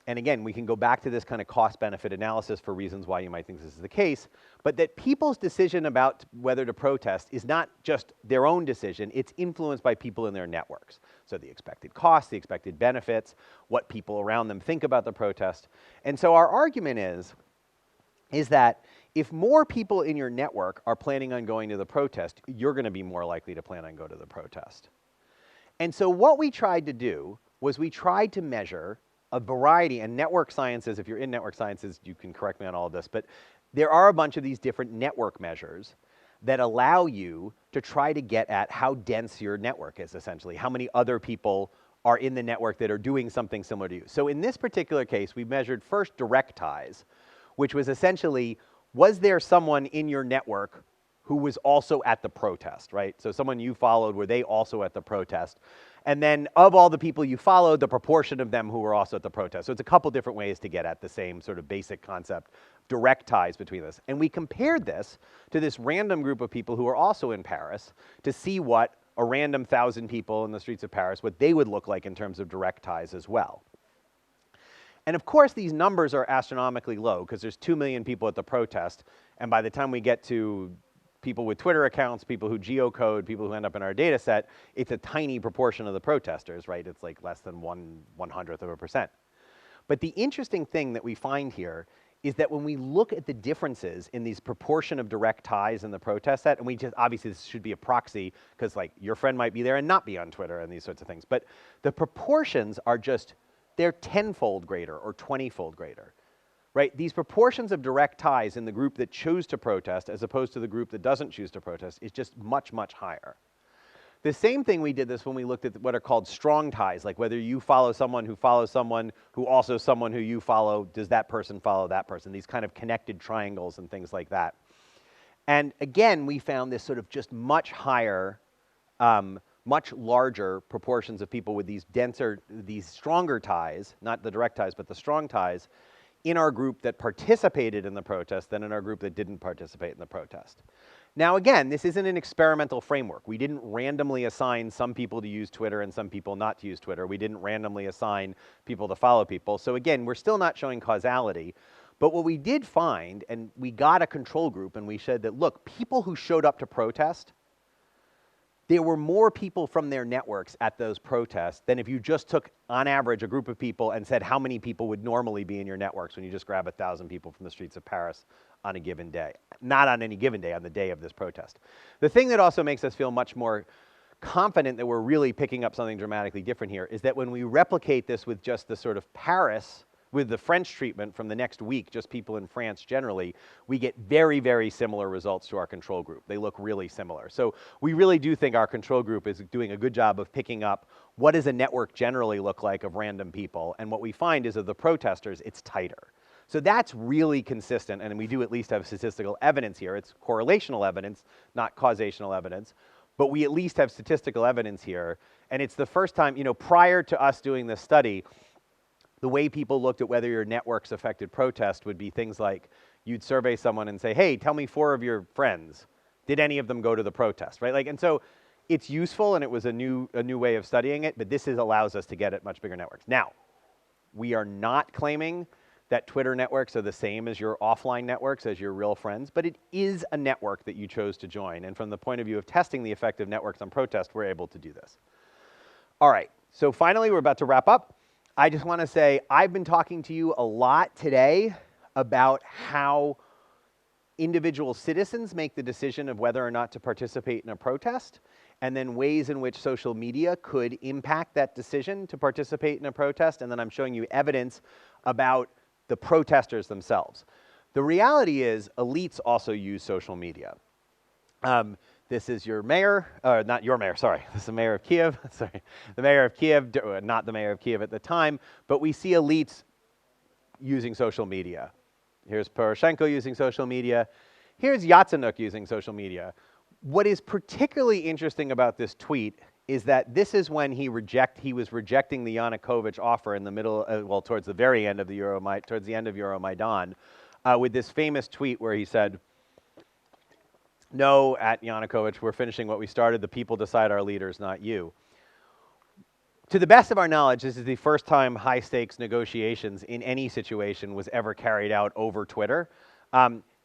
and again, we can go back to this kind of cost-benefit analysis for reasons why you might think this is the case, but that people's decision about whether to protest is not just their own decision, it's influenced by people in their networks. So the expected costs, the expected benefits, what people around them think about the protest. And so our argument is that if more people in your network are planning on going to the protest, you're going to be more likely to plan on going to the protest. And so what we tried to do was we tried to measure a variety, and network sciences, if you're in network sciences, you can correct me on all of this, but there are a bunch of these different network measures that allow you to try to get at how dense your network is, essentially, how many other people are in the network that are doing something similar to you. So in this particular case, we measured first direct ties, which was essentially, was there someone in your network who was also at the protest, right? So someone you followed, were they also at the protest? And then of all the people you followed, the proportion of them who were also at the protest. So it's a couple different ways to get at the same sort of basic concept, direct ties between this. And we compared this to this random group of people who are also in Paris to see what a random 1,000 people in the streets of Paris, what they would look like in terms of direct ties as well. And of course, these numbers are astronomically low because there's 2 million people at the protest. And by the time we get to people with Twitter accounts, people who geocode, people who end up in our data set, it's a tiny proportion of the protesters, right? It's like less than 1/100%. But the interesting thing that we find here is that when we look at the differences in these proportion of direct ties in the protest set, and we just, obviously this should be a proxy, because like your friend might be there and not be on Twitter and these sorts of things, but the proportions are just, they're 10-fold greater or 20-fold greater. Right? These proportions of direct ties in the group that chose to protest as opposed to the group that doesn't choose to protest is just much, much higher. The same thing we did this when we looked at what are called strong ties, like whether you follow someone who follows someone who also someone who you follow, does that person follow that person? These kind of connected triangles and things like that. And again, we found this sort of just much higher, much larger proportions of people with these denser, these stronger ties, not the direct ties, but the strong ties, in our group that participated in the protest than in our group that didn't participate in the protest. Now again, this isn't an experimental framework. We didn't randomly assign some people to use Twitter and some people not to use Twitter. We didn't randomly assign people to follow people. So again, we're still not showing causality. But what we did find, and we got a control group and we said that, look, people who showed up to protest, there were more people from their networks at those protests than if you just took, on average, a group of people and said how many people would normally be in your networks when you just grab 1,000 people from the streets of Paris on a given day. Not on any given day, on the day of this protest. The thing that also makes us feel much more confident that we're really picking up something dramatically different here is that when we replicate this with just the sort of Paris, with the French treatment from the next week, just people in France generally, we get very, very similar results to our control group. They look really similar. So we really do think our control group is doing a good job of picking up what does a network generally look like of random people, and what we find is of the protesters, it's tighter. So that's really consistent, and we do at least have statistical evidence here. It's correlational evidence, not causational evidence, but we at least have statistical evidence here, and it's the first time, you know, prior to us doing this study, the way people looked at whether your networks affected protest would be things like you'd survey someone and say, hey, tell me 4 of your friends. Did any of them go to the protest, right? Like, and so it's useful and it was a new way of studying it, but this allows us to get at much bigger networks. Now, we are not claiming that Twitter networks are the same as your offline networks, as your real friends, but it is a network that you chose to join. And from the point of view of testing the effect of networks on protest, we're able to do this. All right, so finally, we're about to wrap up. I just want to say I've been talking to you a lot today about how individual citizens make the decision of whether or not to participate in a protest, and then ways in which social media could impact that decision to participate in a protest, and then I'm showing you evidence about the protesters themselves. The reality is elites also use social media. This is your mayor, not your mayor, sorry. This is the mayor of Kiev, sorry. The mayor of Kiev, not the mayor of Kiev at the time, but we see elites using social media. Here's Poroshenko using social media. Here's Yatsenyuk using social media. What is particularly interesting about this tweet is that this is when he was rejecting the Yanukovych offer in the middle, well, towards the very end of the towards the end of Euromaidan, with this famous tweet where he said, no, at Yanukovych, we're finishing what we started. The people decide our leaders, not you. To the best of our knowledge, this is the first time high-stakes negotiations in any situation was ever carried out over Twitter.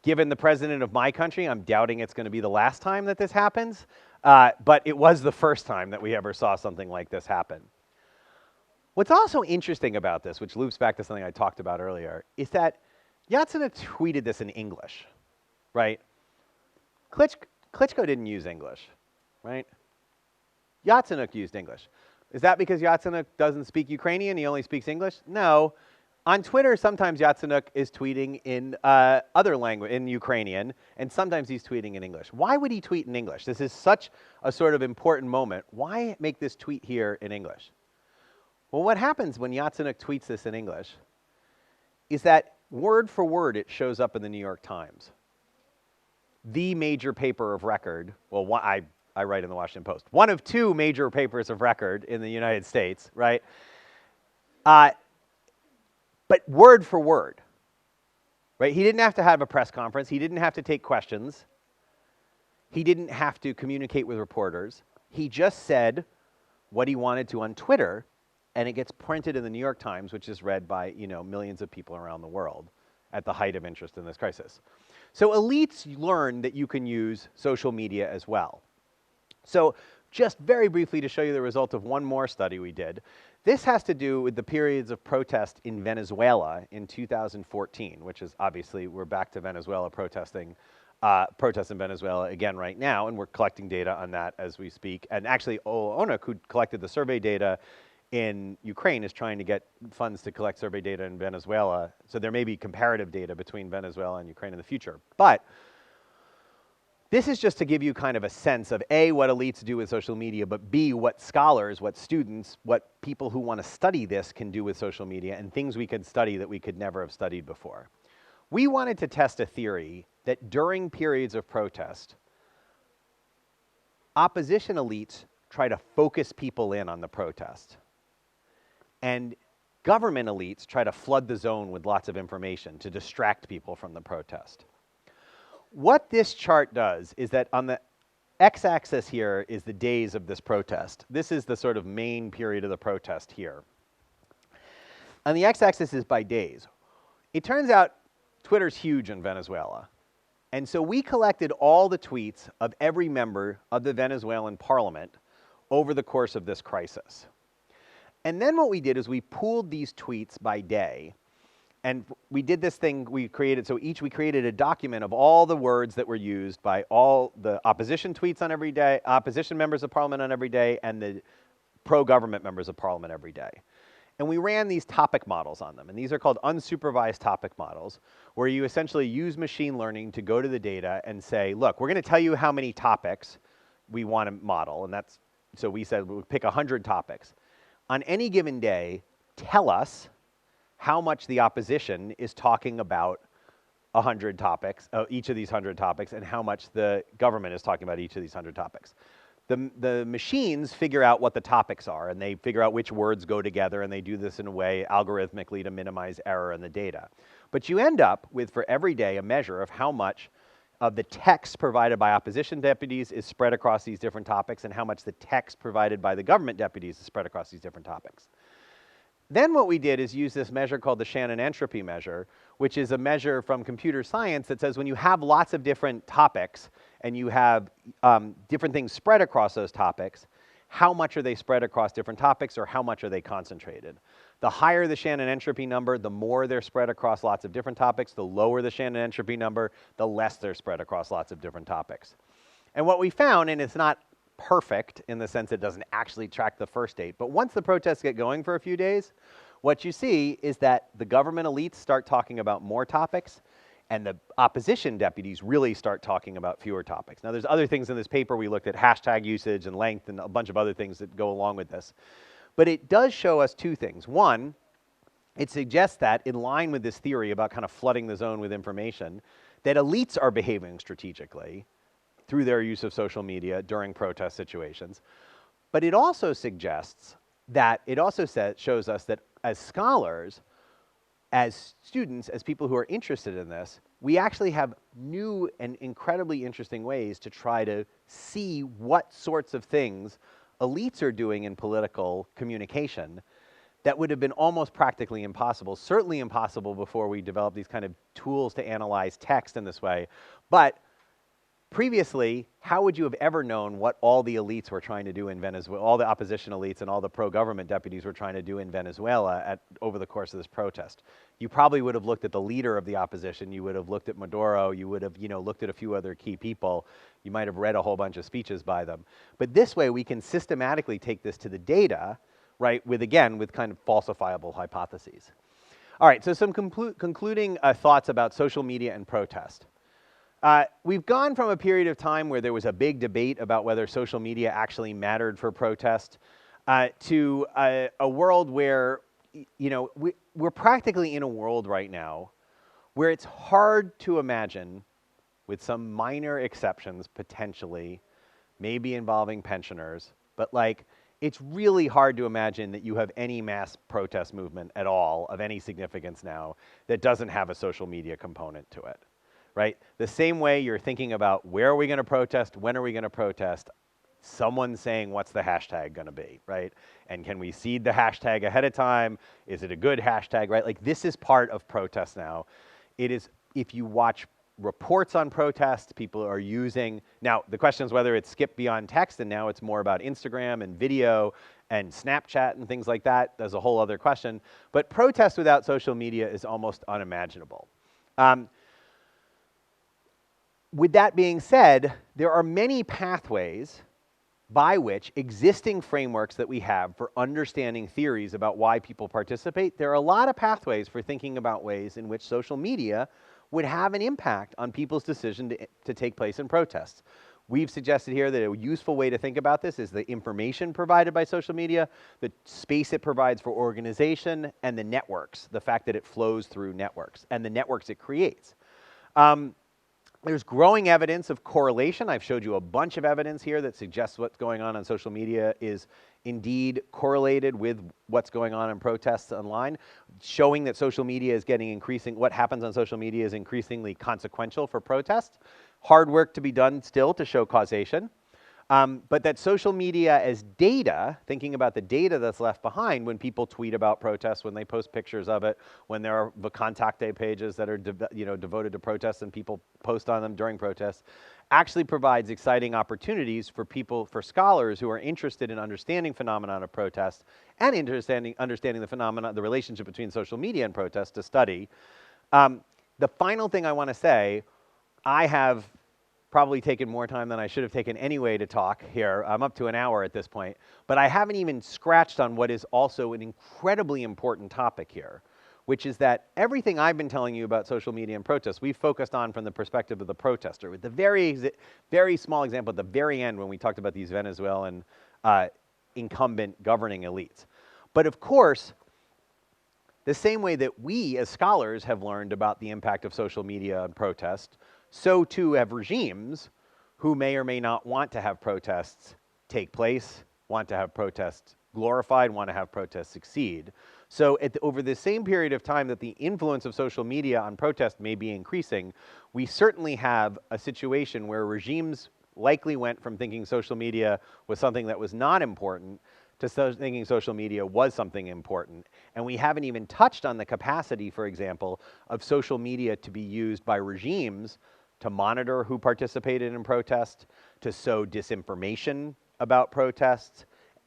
Given the president of my country, I'm doubting it's going to be the last time that this happens, but it was the first time that we ever saw something like this happen. What's also interesting about this, which loops back to something I talked about earlier, is that Yatsenyuk tweeted this in English, right? Klitschko didn't use English, right? Yatsenyuk used English. Is that because Yatsenyuk doesn't speak Ukrainian, he only speaks English? No. On Twitter, sometimes Yatsenyuk is tweeting in other language, in Ukrainian, and sometimes he's tweeting in English. Why would he tweet in English? This is such a sort of important moment. Why make this tweet here in English? Well, what happens when Yatsenyuk tweets this in English is that word for word it shows up in the New York Times. The major paper of record, well, I write in the Washington Post, one of 2 major papers of record in the United States, right? But word for word, right? He didn't have to have a press conference. He didn't have to take questions. He didn't have to communicate with reporters. He just said what he wanted to on Twitter, and it gets printed in the New York Times, which is read by, you know, millions of people around the world at the height of interest in this crisis. So elites learn that you can use social media as well. So just very briefly to show you the result of one more study we did, this has to do with the periods of protest in Venezuela in 2014, which is obviously, we're back to Venezuela protests in Venezuela again right now, and we're collecting data on that as we speak. And actually, Onuk, who collected the survey data in Ukraine, is trying to get funds to collect survey data in Venezuela. So there may be comparative data between Venezuela and Ukraine in the future. But this is just to give you kind of a sense of A, what elites do with social media, but B, what scholars, what students, what people who want to study this can do with social media, and things we could study that we could never have studied before. We wanted to test a theory that during periods of protest, opposition elites try to focus people in on the protest, and government elites try to flood the zone with lots of information to distract people from the protest. What this chart does is that on the x-axis here is the days of this protest. This is the sort of main period of the protest here. On the x-axis is by days. It turns out Twitter's huge in Venezuela. And so we collected all the tweets of every member of the Venezuelan parliament over the course of this crisis. And then what we did is we pooled these tweets by day. And we did this thing we created, we created a document of all the words that were used by all the opposition tweets on every day, opposition members of parliament on every day, and the pro-government members of parliament every day. And we ran these topic models on them. And these are called unsupervised topic models, where you essentially use machine learning to go to the data and say, look, we're going to tell you how many topics we want to model. And that's, so we said we'll pick 100 topics. On any given day, tell us how much the opposition is talking about 100 topics, each of these 100 topics, and how much the government is talking about each of these 100 topics. The machines figure out what the topics are, and they figure out which words go together, and they do this in a way algorithmically to minimize error in the data. But you end up with, for every day, a measure of how much of the text provided by opposition deputies is spread across these different topics, and how much the text provided by the government deputies is spread across these different topics. Then what we did is use this measure called the Shannon entropy measure, which is a measure from computer science that says when you have lots of different topics and you have different things spread across those topics, how much are they spread across different topics, or how much are they concentrated? The higher the Shannon entropy number, the more they're spread across lots of different topics. The lower the Shannon entropy number, the less they're spread across lots of different topics. And what we found, and it's not perfect in the sense it doesn't actually track the first date, but once the protests get going for a few days, what you see is that the government elites start talking about more topics, and the opposition deputies really start talking about fewer topics. Now, there's other things in this paper. We looked at hashtag usage and length and a bunch of other things that go along with this. But it does show us two things. One, it suggests that, in line with this theory about kind of flooding the zone with information, that elites are behaving strategically through their use of social media during protest situations. But it also suggests that, it also shows us that as scholars, as students, as people who are interested in this, we actually have new and incredibly interesting ways to try to see what sorts of things elites are doing in political communication that would have been almost practically impossible, certainly impossible before we developed these kind of tools to analyze text in this way. But previously, how would you have ever known what all the elites were trying to do in Venezuela, all the opposition elites and all the pro-government deputies were trying to do in Venezuela over the course of this protest? You probably would have looked at the leader of the opposition, you would have looked at Maduro, you would have looked at a few other key people, you might have read a whole bunch of speeches by them. But this way, we can systematically take this to the data, right, with kind of falsifiable hypotheses. All right, so some concluding thoughts about social media and protest. We've gone from a period of time where there was a big debate about whether social media actually mattered for protest to a world where, we're practically in a world right now where it's hard to imagine, with some minor exceptions potentially, maybe involving pensioners, but it's really hard to imagine that you have any mass protest movement at all of any significance now that doesn't have a social media component to it. Right? The same way you're thinking about where are we going to protest, when are we going to protest, someone's saying what's the hashtag going to be, right? And can we seed the hashtag ahead of time? Is it a good hashtag, right? This is part of protest now. It is, if you watch reports on protests, people are using, now the question is whether it's skipped beyond text and now it's more about Instagram and video and Snapchat and things like that. That's a whole other question. But protest without social media is almost unimaginable. With that being said, there are many pathways by which existing frameworks that we have for understanding theories about why people participate, there are a lot of pathways for thinking about ways in which social media would have an impact on people's decision to take place in protests. We've suggested here that a useful way to think about this is the information provided by social media, the space it provides for organization, and the networks, the fact that it flows through networks, and the networks it creates. There's growing evidence of correlation. I've showed you a bunch of evidence here that suggests what's going on social media is indeed correlated with what's going on in protests online, showing that social media is what happens on social media is increasingly consequential for protests. Hard work to be done still to show causation. But that social media as data, thinking about the data that's left behind when people tweet about protests, when they post pictures of it, when there are the contact day pages that are devoted to protests and people post on them during protests, actually provides exciting opportunities for for scholars who are interested in understanding phenomenon of protest and understanding the relationship between social media and protest to study. The final thing I want to say, I have probably taken more time than I should have taken anyway to talk here. I'm up to an hour at this point, but I haven't even scratched on what is also an incredibly important topic here, which is that everything I've been telling you about social media and protests, we've focused on from the perspective of the protester, with the very small example at the very end when we talked about these Venezuelan incumbent governing elites. But of course, the same way that we as scholars have learned about the impact of social media on protest, so too have regimes who may or may not want to have protests take place, want to have protests glorified, want to have protests succeed. So over the same period of time that the influence of social media on protest may be increasing, we certainly have a situation where regimes likely went from thinking social media was something that was not important to thinking social media was something important. And we haven't even touched on the capacity, for example, of social media to be used by regimes to monitor who participated in protest, to sow disinformation about protests,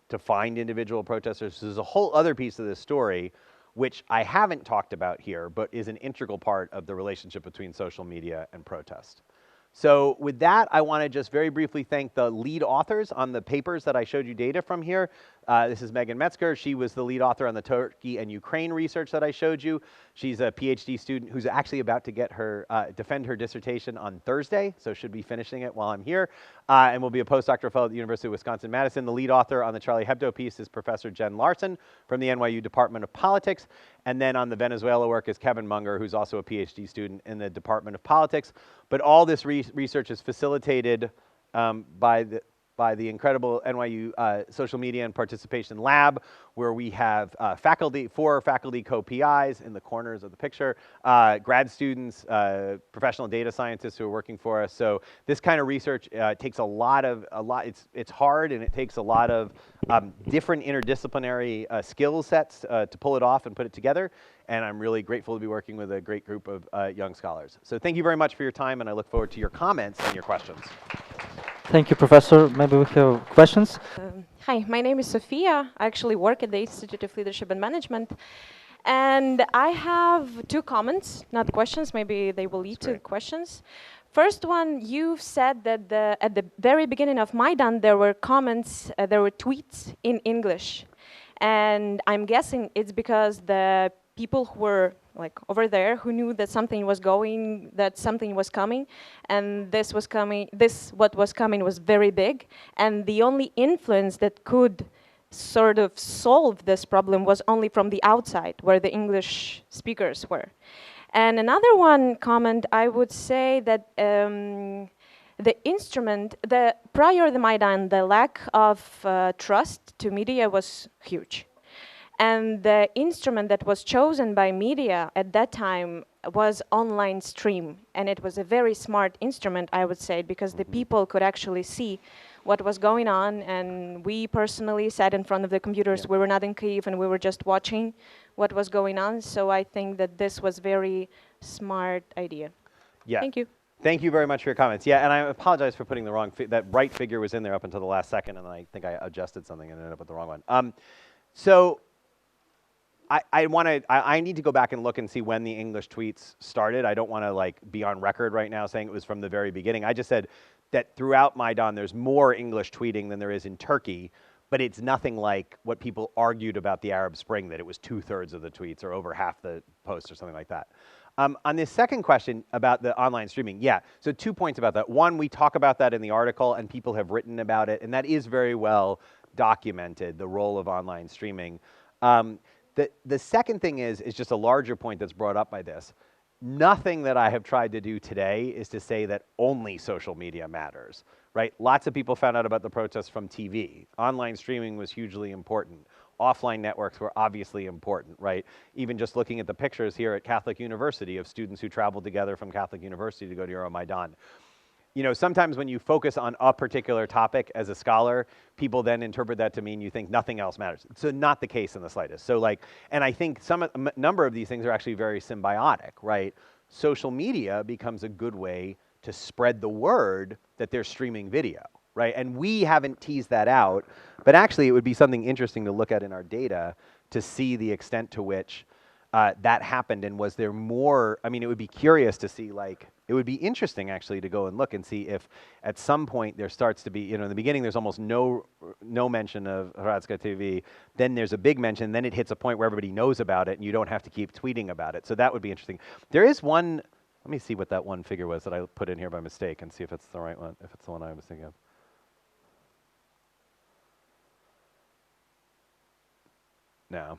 to find individual protesters. So there's a whole other piece of this story which I haven't talked about here, but is an integral part of the relationship between social media and protest. So with that, I want to just very briefly thank the lead authors on the papers that I showed you data from here. This is Megan Metzger. She was the lead author on the Turkey and Ukraine research that I showed you. She's a PhD student who's actually about to get her defend her dissertation on Thursday, so should be finishing it while I'm here, and will be a postdoctoral fellow at the University of Wisconsin-Madison. The lead author on the Charlie Hebdo piece is Professor Jen Larson from the NYU Department of Politics, and then on the Venezuela work is Kevin Munger, who's also a PhD student in the Department of Politics. But all this research is facilitated by the incredible NYU Social Media and Participation Lab, where we have four faculty co-PIs in the corners of the picture, grad students, professional data scientists who are working for us. So this kind of research takes it's hard, and it takes a lot of different interdisciplinary skill sets to pull it off and put it together. And I'm really grateful to be working with a great group of young scholars. So thank you very much for your time, and I look forward to your comments and your questions. Thank you, Professor. Maybe we have questions? Hi, my name is Sophia. I actually work at the Institute of Leadership and Management. And I have two comments, not questions. Maybe they will lead to questions. First one, you've said that at the very beginning of Maidan, there were comments, there were tweets in English. And I'm guessing it's because the people who were like over there who knew that something was coming, and what was coming was very big, and the only influence that could sort of solve this problem was only from the outside, where the English speakers were. And another one comment, I would say that prior the Maidan, the lack of trust to media was huge. And the instrument that was chosen by media at that time was online stream. And it was a very smart instrument, I would say, because the people could actually see what was going on. And we personally sat in front of the computers. We were not in Kyiv, and we were just watching what was going on. So I think that this was very smart idea. Yeah. Thank you. Thank you very much for your comments. Yeah, and I apologize for putting the wrong, that right figure was in there up until the last second, and then I think I adjusted something and ended up with the wrong one. So I need to go back and look and see when the English tweets started. I don't want to be on record right now saying it was from the very beginning. I just said that throughout Maidan, there's more English tweeting than there is in Turkey, but it's nothing like what people argued about the Arab Spring, that it was 2/3 of the tweets or over half the posts or something like that. On this second question about the online streaming, yeah, so 2 points about that. One, we talk about that in the article, and people have written about it, and that is very well documented, the role of online streaming. The second thing is just a larger point that's brought up by this. Nothing that I have tried to do today is to say that only social media matters, right? Lots of people found out about the protests from TV. Online streaming was hugely important. Offline networks were obviously important, right? Even just looking at the pictures here at Catholic University of students who traveled together from Catholic University to go to Euromaidan. You know, sometimes when you focus on a particular topic as a scholar, people then interpret that to mean you think nothing else matters. So not the case in the slightest. So like, and I think a number of these things are actually very symbiotic, right? Social media becomes a good way to spread the word that they're streaming video, right? And we haven't teased that out, but actually it would be something interesting to look at in our data to see the extent to which that happened, and was there more, I mean, it would be curious to see, like, it would be interesting actually to go and look and see if at some point there starts to be, you know, in the beginning there's almost no mention of Hradska TV, then there's a big mention, then it hits a point where everybody knows about it and you don't have to keep tweeting about it. So that would be interesting. There is one, let me see what that one figure was that I put in here by mistake and see if it's the right one, if it's the one I was thinking of. No.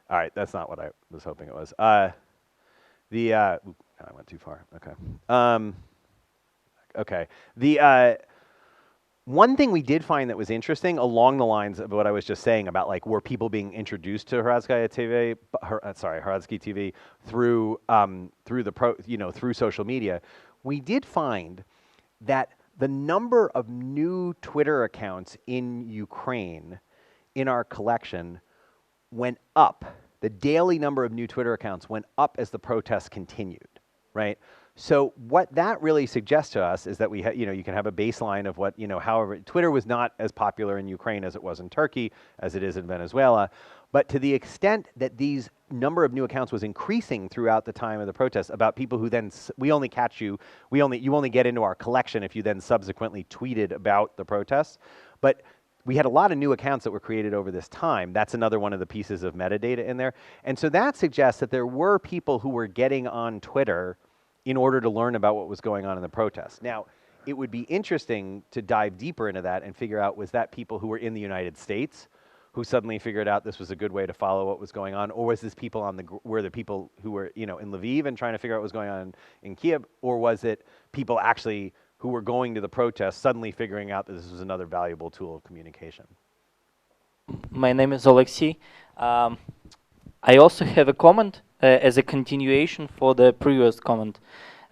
All right, that's not what I was hoping it was. I went too far. Okay. Okay. The one thing we did find that was interesting along the lines of what I was just saying about, like, were people being introduced to Hradskaya TV, Hradsky TV through through social media. We did find that the number of new Twitter accounts in Ukraine in our collection went up. The daily number of new Twitter accounts went up as the protests continued, right? So what that really suggests to us is that we, you can have a baseline of what, however, Twitter was not as popular in Ukraine as it was in Turkey, as it is in Venezuela, but to the extent that these number of new accounts was increasing throughout the time of the protests, about people who then, you only get into our collection if you then subsequently tweeted about the protests, but we had a lot of new accounts that were created over this time. That's another one of the pieces of metadata in there. And so that suggests that there were people who were getting on Twitter in order to learn about what was going on in the protests. Now, it would be interesting to dive deeper into that and figure out, was that people who were in the United States who suddenly figured out this was a good way to follow what was going on, or was this people were the people who were, in Lviv and trying to figure out what was going on in Kiev, or was it people actually who were going to the protests suddenly figuring out that this was another valuable tool of communication? My name is Alexei. I also have a comment as a continuation for the previous comment.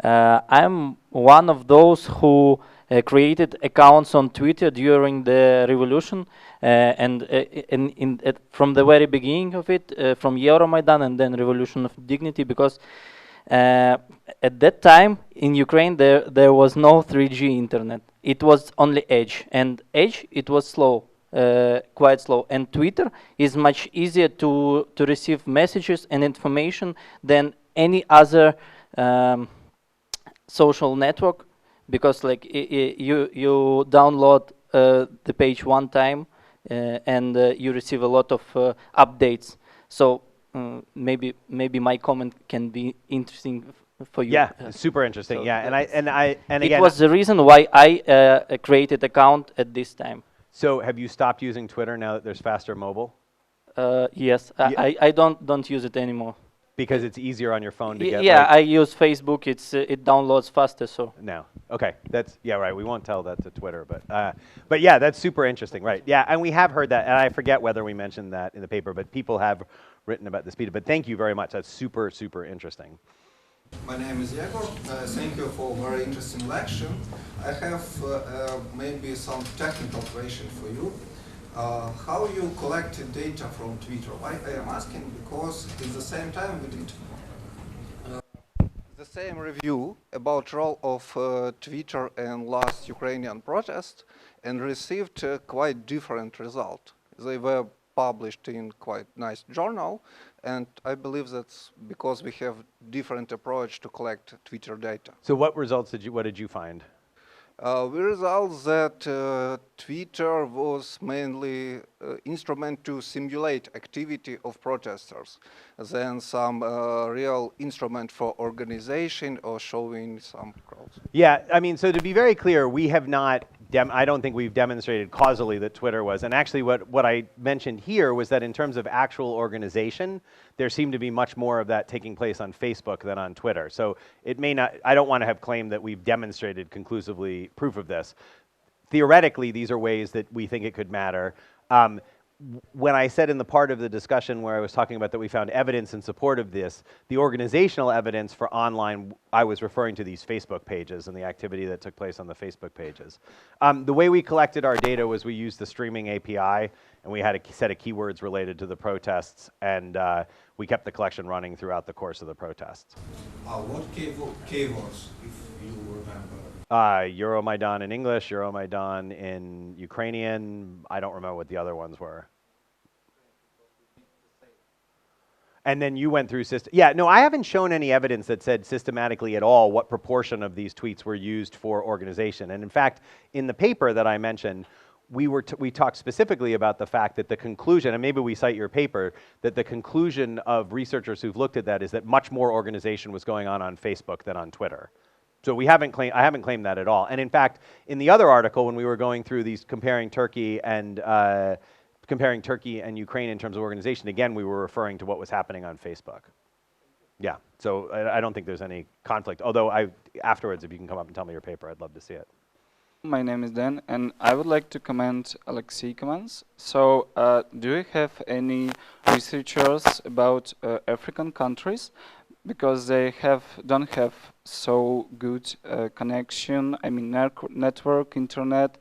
I'm one of those who created accounts on Twitter during the revolution, from the very beginning of it, from Euromaidan and then Revolution of Dignity, because at that time in Ukraine there was no 3G internet. It was only Edge, and Edge, it was slow, quite slow. And Twitter is much easier to receive messages and information than any other social network, because like you download the page one time and you receive a lot of updates. So maybe my comment can be interesting for you. Yeah, super interesting. So yeah, and again, it was the reason why I created account at this time. So have you stopped using Twitter now that there's faster mobile? Yes, I don't use it anymore. Because it's easier on your phone to get. Yeah, I use Facebook. It downloads faster. So no, okay, that's right. We won't tell that to Twitter, but yeah, that's super interesting, right? Yeah, and we have heard that, and I forget whether we mentioned that in the paper, but people have written about the speed. But thank you very much. That's super interesting. My name is Yegor. Thank you for a very interesting lecture. I have maybe some technical question for you. How you collected data from Twitter? Why I am asking, because at the same time we did the same review about role of Twitter in last Ukrainian protest and received a quite different result. They were published in quite nice journal, and I believe that's because we have different approach to collect Twitter data. So what results what did you find? We resolved that Twitter was mainly instrument to simulate activity of protesters than some real instrument for organization or showing some crowds. Yeah, I mean, so to be very clear, we have not, I don't think we've demonstrated causally that Twitter was. And actually what I mentioned here was that in terms of actual organization, there seemed to be much more of that taking place on Facebook than on Twitter. So it may not, I don't want to have claimed that we've demonstrated conclusively proof of this. Theoretically, these are ways that we think it could matter. When I said in the part of the discussion where I was talking about that we found evidence in support of this, the organizational evidence for online, I was referring to these Facebook pages and the activity that took place on the Facebook pages. The way we collected our data was we used the streaming API, and we had a set of keywords related to the protests, and we kept the collection running throughout the course of the protests. What keywords, if you remember? Euromaidan in English, Euromaidan in Ukrainian. I don't remember what the other ones were. And then you went through yeah, no, I haven't shown any evidence that said systematically at all what proportion of these tweets were used for organization. And in fact, in the paper that I mentioned, we talked specifically about the fact that the conclusion, and maybe we cite your paper, that the conclusion of researchers who've looked at that is that much more organization was going on Facebook than on Twitter. So I haven't claimed that at all. And in fact, in the other article, when we were going through these comparing Turkey and Ukraine in terms of organization, again, we were referring to what was happening on Facebook. Yeah, so I don't think there's any conflict. Although afterwards, if you can come up and tell me your paper, I'd love to see it. My name is Dan, and I would like to comment Alexei comments. So, do you have any researchers about African countries? Because they don't have so good connection. I mean, network, internet.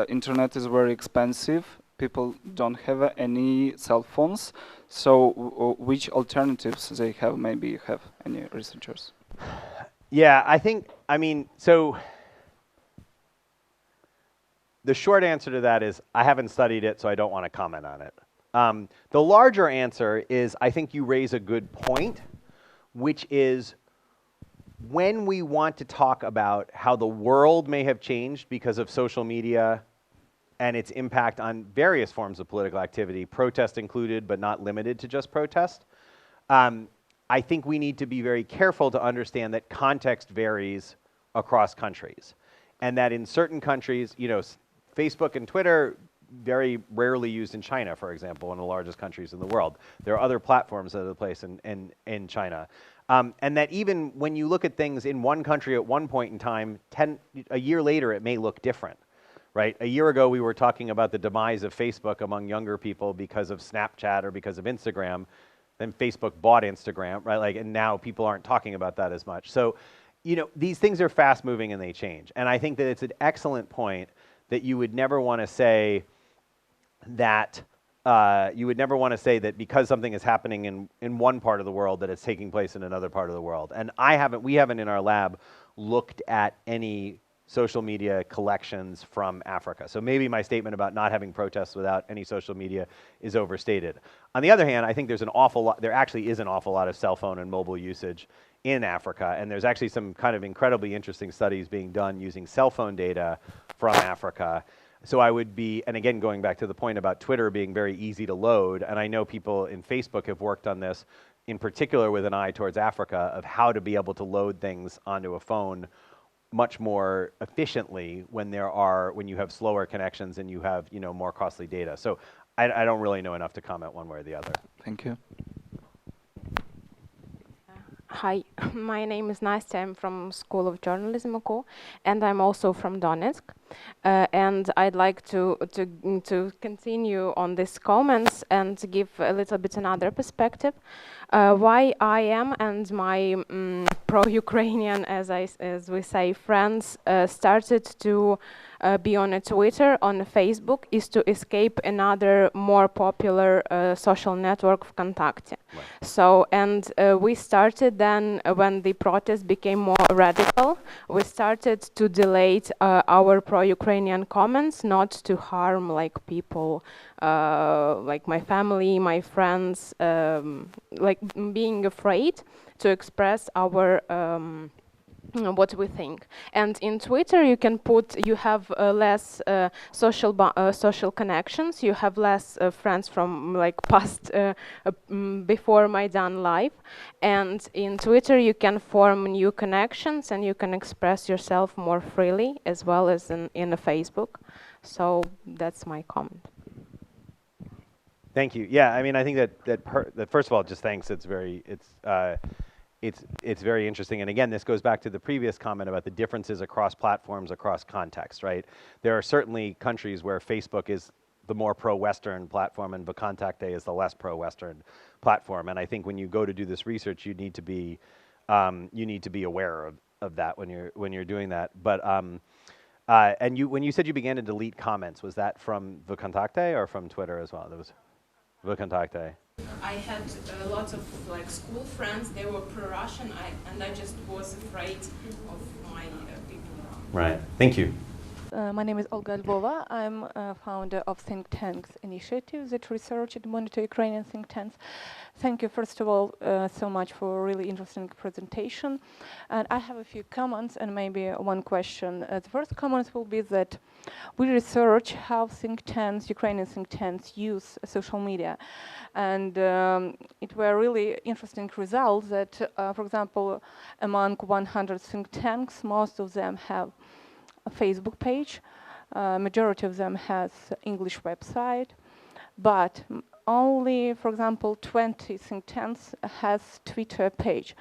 Internet is very expensive. People don't have any cell phones. So, which alternatives they have? Maybe you have any researchers? Yeah, I mean, so the short answer to that is I haven't studied it, so I don't want to comment on it. The larger answer is I think you raise a good point, which is when we want to talk about how the world may have changed because of social media and its impact on various forms of political activity, protest included, but not limited to just protest, I think we need to be very careful to understand that context varies across countries. And that in certain countries, you know, Facebook and Twitter, very rarely used in China, for example, one of the largest countries in the world. There are other platforms that are in place in China. And that even when you look at things in one country at one point in time, a year later it may look different, right? A year ago we were talking about the demise of Facebook among younger people because of Snapchat or because of Instagram. Then Facebook bought Instagram, right? Like, and now people aren't talking about that as much. So, you know, these things are fast moving and they change. And I think that it's an excellent point that you would never want to say that because something is happening in one part of the world that it's taking place in another part of the world. And we haven't in our lab looked at any social media collections from Africa. So maybe my statement about not having protests without any social media is overstated. On the other hand, I think there actually is an awful lot of cell phone and mobile usage in Africa, and there's actually some kind of incredibly interesting studies being done using cell phone data from Africa. So I would be, and again, going back to the point about Twitter being very easy to load, and I know people in Facebook have worked on this, in particular with an eye towards Africa, of how to be able to load things onto a phone much more efficiently when you have slower connections and you have, you know, more costly data. So I don't really know enough to comment one way or the other. Thank you. Hi, my name is Nastya. I'm from School of Journalism, UKO, and I'm also from Donetsk. And I'd like to continue on these comments and to give a little bit another perspective. Why I am and my pro-Ukrainian, as we say, friends started to be on a Twitter, on Facebook, is to escape another more popular social network, VKontakte. Right. So, and we started then, when the protest became more radical, we started to delete our pro-Ukrainian comments, not to harm like people, like my family, my friends, like being afraid to express our what we think. And in Twitter, you have less social connections. You have less friends from like past before Maidan live. And in Twitter, you can form new connections and you can express yourself more freely, as well as in a Facebook. So that's my comment. Thank you. Yeah, I mean, I think that first of all, just thanks. It's very interesting. And again, this goes back to the previous comment about the differences across platforms, across context, right? There are certainly countries where Facebook is the more pro-Western platform and Vkontakte is the less pro-Western platform. And I think when you go to do this research, you need to be aware of that when you're doing that. But and when you said you began to delete comments, was that from Vkontakte or from Twitter as well? That was Vkontakte. I had lots of like school friends. They were pro-Russian, and I just was afraid of my people. Right. Thank you. My name is Olga Lvova. I'm a founder of Think Tanks Initiative that research and monitor Ukrainian think tanks. Thank you, first of all, so much for a really interesting presentation. And I have a few comments and maybe one question. The first comment will be that we research how think tanks, Ukrainian think tanks, use social media. And it were really interesting results that, for example, among 100 think tanks, most of them have a Facebook page. Majority of them has English website, but only, for example, 20 think tanks has Twitter page.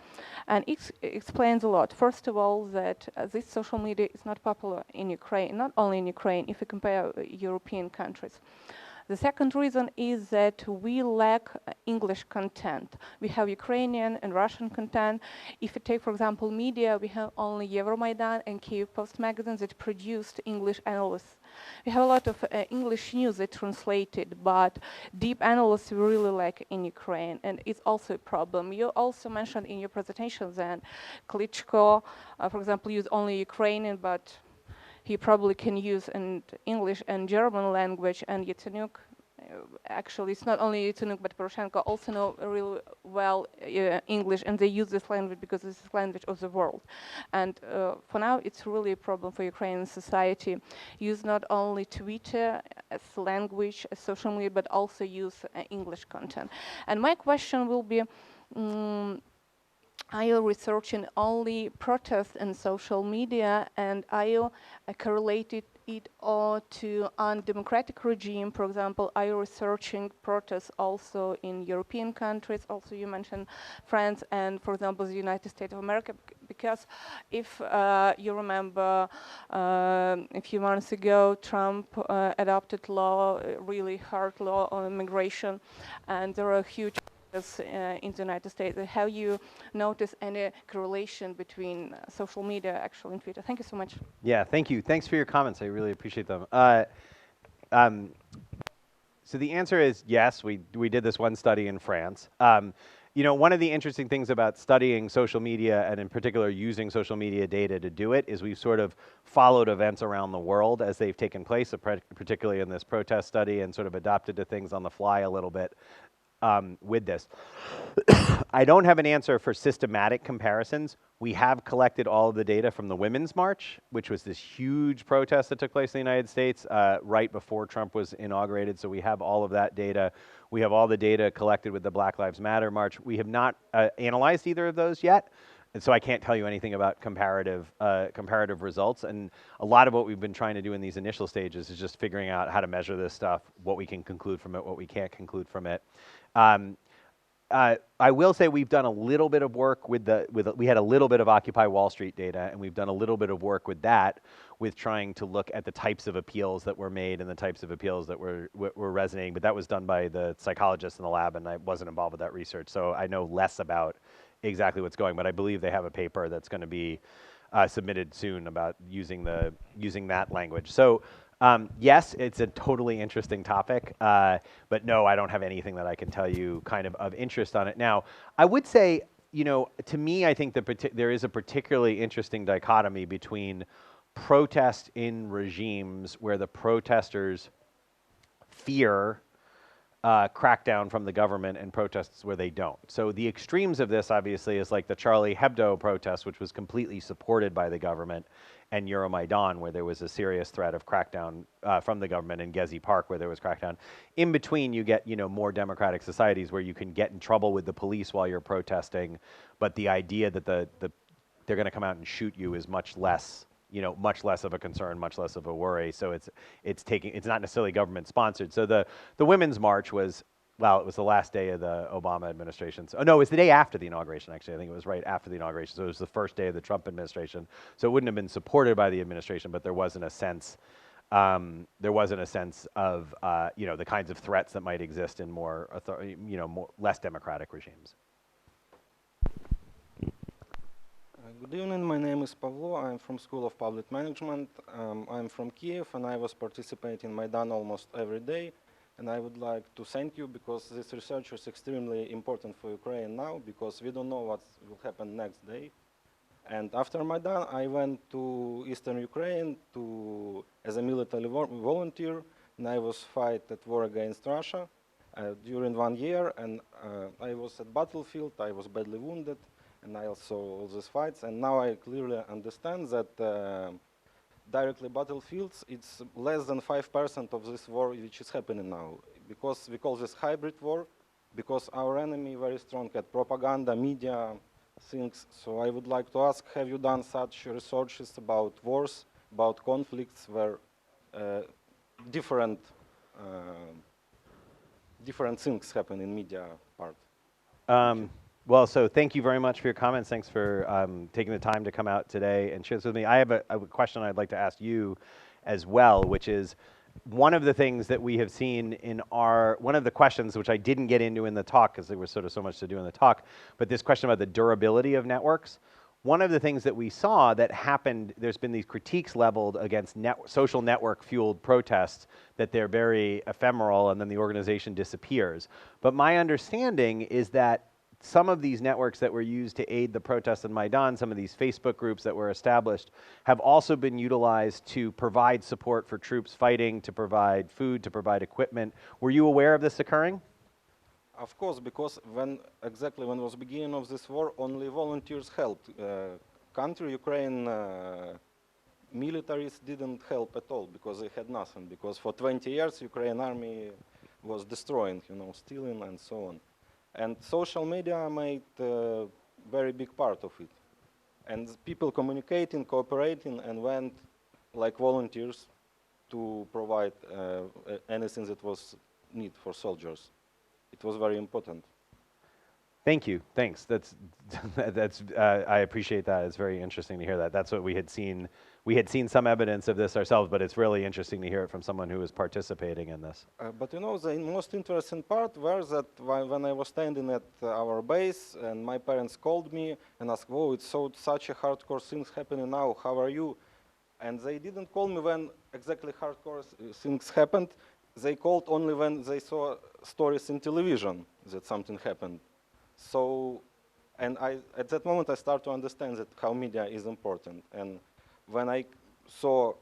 And it explains a lot. First of all, that this social media is not popular in Ukraine, not only in Ukraine, if you compare European countries. The second reason is that we lack English content. We have Ukrainian and Russian content. If you take, for example, media, we have only Euromaidan and Kyiv Post magazines that produced English analysts. We have a lot of English news that translated, but deep analysis we really lack in Ukraine, and it's also a problem. You also mentioned in your presentation that Klitschko, for example, used only Ukrainian, but he probably can use in English and German language, and Yatsenyuk, actually it's not only Yatsenyuk but Poroshenko also know really well English, and they use this language because this is language of the world. And for now it's really a problem for Ukrainian society. Use not only Twitter as language, as social media, but also use English content. And my question will be, are you researching only protests and social media, and are you correlated it all to undemocratic regime? For example, are you researching protests also in European countries? Also, you mentioned France and, for example, the United States of America, because if you remember a few months ago, Trump adopted law, really hard law on immigration, and there are huge in the United States. Have you noticed any correlation between social media, actually, and Twitter? Thank you so much. Yeah, thank you. Thanks for your comments. I really appreciate them. So the answer is yes, we did this one study in France. You know, one of the interesting things about studying social media, and in particular using social media data to do it, is we've sort of followed events around the world as they've taken place, particularly in this protest study, and sort of adapted to things on the fly a little bit. With this. I don't have an answer for systematic comparisons. We have collected all of the data from the Women's March, which was this huge protest that took place in the United States right before Trump was inaugurated. So we have all of that data. We have all the data collected with the Black Lives Matter March. We have not analyzed either of those yet. And so I can't tell you anything about comparative results. And a lot of what we've been trying to do in these initial stages is just figuring out how to measure this stuff, what we can conclude from it, what we can't conclude from it. I will say we've done a little bit of work we had a little bit of Occupy Wall Street data, and we've done a little bit of work with that, with trying to look at the types of appeals that were made and the types of appeals that were resonating. But that was done by the psychologists in the lab, and I wasn't involved with that research, so I know less about exactly what's going. But I believe they have a paper that's going to be submitted soon about using that language. So. Yes, it's a totally interesting topic, but no, I don't have anything that I can tell you kind of interest on it. Now, I would say, you know, to me, I think there is a particularly interesting dichotomy between protest in regimes where the protesters fear crackdown from the government and protests where they don't. So the extremes of this, obviously, is like the Charlie Hebdo protest, which was completely supported by the government, and Euromaidan, where there was a serious threat of crackdown from the government, and Gezi Park, where there was crackdown. In between, you get more democratic societies where you can get in trouble with the police while you're protesting, but the idea that they're going to come out and shoot you is much less. Much less of a concern, much less of a worry. So it's not necessarily government sponsored. So the Women's March was, well, it was the last day of the Obama administration. So, no, it was the day after the inauguration, actually. I think it was right after the inauguration. So it was the first day of the Trump administration. So it wouldn't have been supported by the administration, but there wasn't a sense of the kinds of threats that might exist in less democratic regimes. Good evening, my name is Pavlo, I'm from School of Public Management. I'm from Kiev and I was participating in Maidan almost every day. And I would like to thank you because this research is extremely important for Ukraine now because we don't know what will happen next day. And after Maidan, I went to Eastern Ukraine as a military volunteer, and I was fight at war against Russia during 1 year. And I was at battlefield, I was badly wounded. And I also all these fights, and now I clearly understand that directly battlefields, it's less than 5% of this war which is happening now, because we call this hybrid war, because our enemy very strong at propaganda, media, things. So I would like to ask, have you done such researches about wars, about conflicts where different things happen in media part? Well, so thank you very much for your comments. Thanks for taking the time to come out today and share this with me. I have a question I'd like to ask you as well, which is one of the things that we have seen in one of the questions, which I didn't get into in the talk because there was sort of so much to do in the talk, but this question about the durability of networks. One of the things that we saw that happened, there's been these critiques leveled against social network-fueled protests, that they're very ephemeral and then the organization disappears. But my understanding is that some of these networks that were used to aid the protests in Maidan, some of these Facebook groups that were established, have also been utilized to provide support for troops fighting, to provide food, to provide equipment. Were you aware of this occurring? Of course, because when it was beginning of this war, only volunteers helped. Country, Ukraine, militaries didn't help at all because they had nothing. Because for 20 years, Ukraine army was destroying, stealing and so on. And social media made a very big part of it. And people communicating, cooperating, and went like volunteers to provide anything that was need for soldiers. It was very important. Thank you. Thanks. I appreciate that. It's very interesting to hear that. That's what we had seen. We had seen some evidence of this ourselves, but it's really interesting to hear it from someone who is participating in this. But the most interesting part was that when I was standing at our base and my parents called me and asked, "Oh, it's such a hardcore things happening now. How are you?" And they didn't call me when exactly hardcore things happened. They called only when they saw stories in television that something happened. So, and at that moment I start to understand that how media is important. And when I saw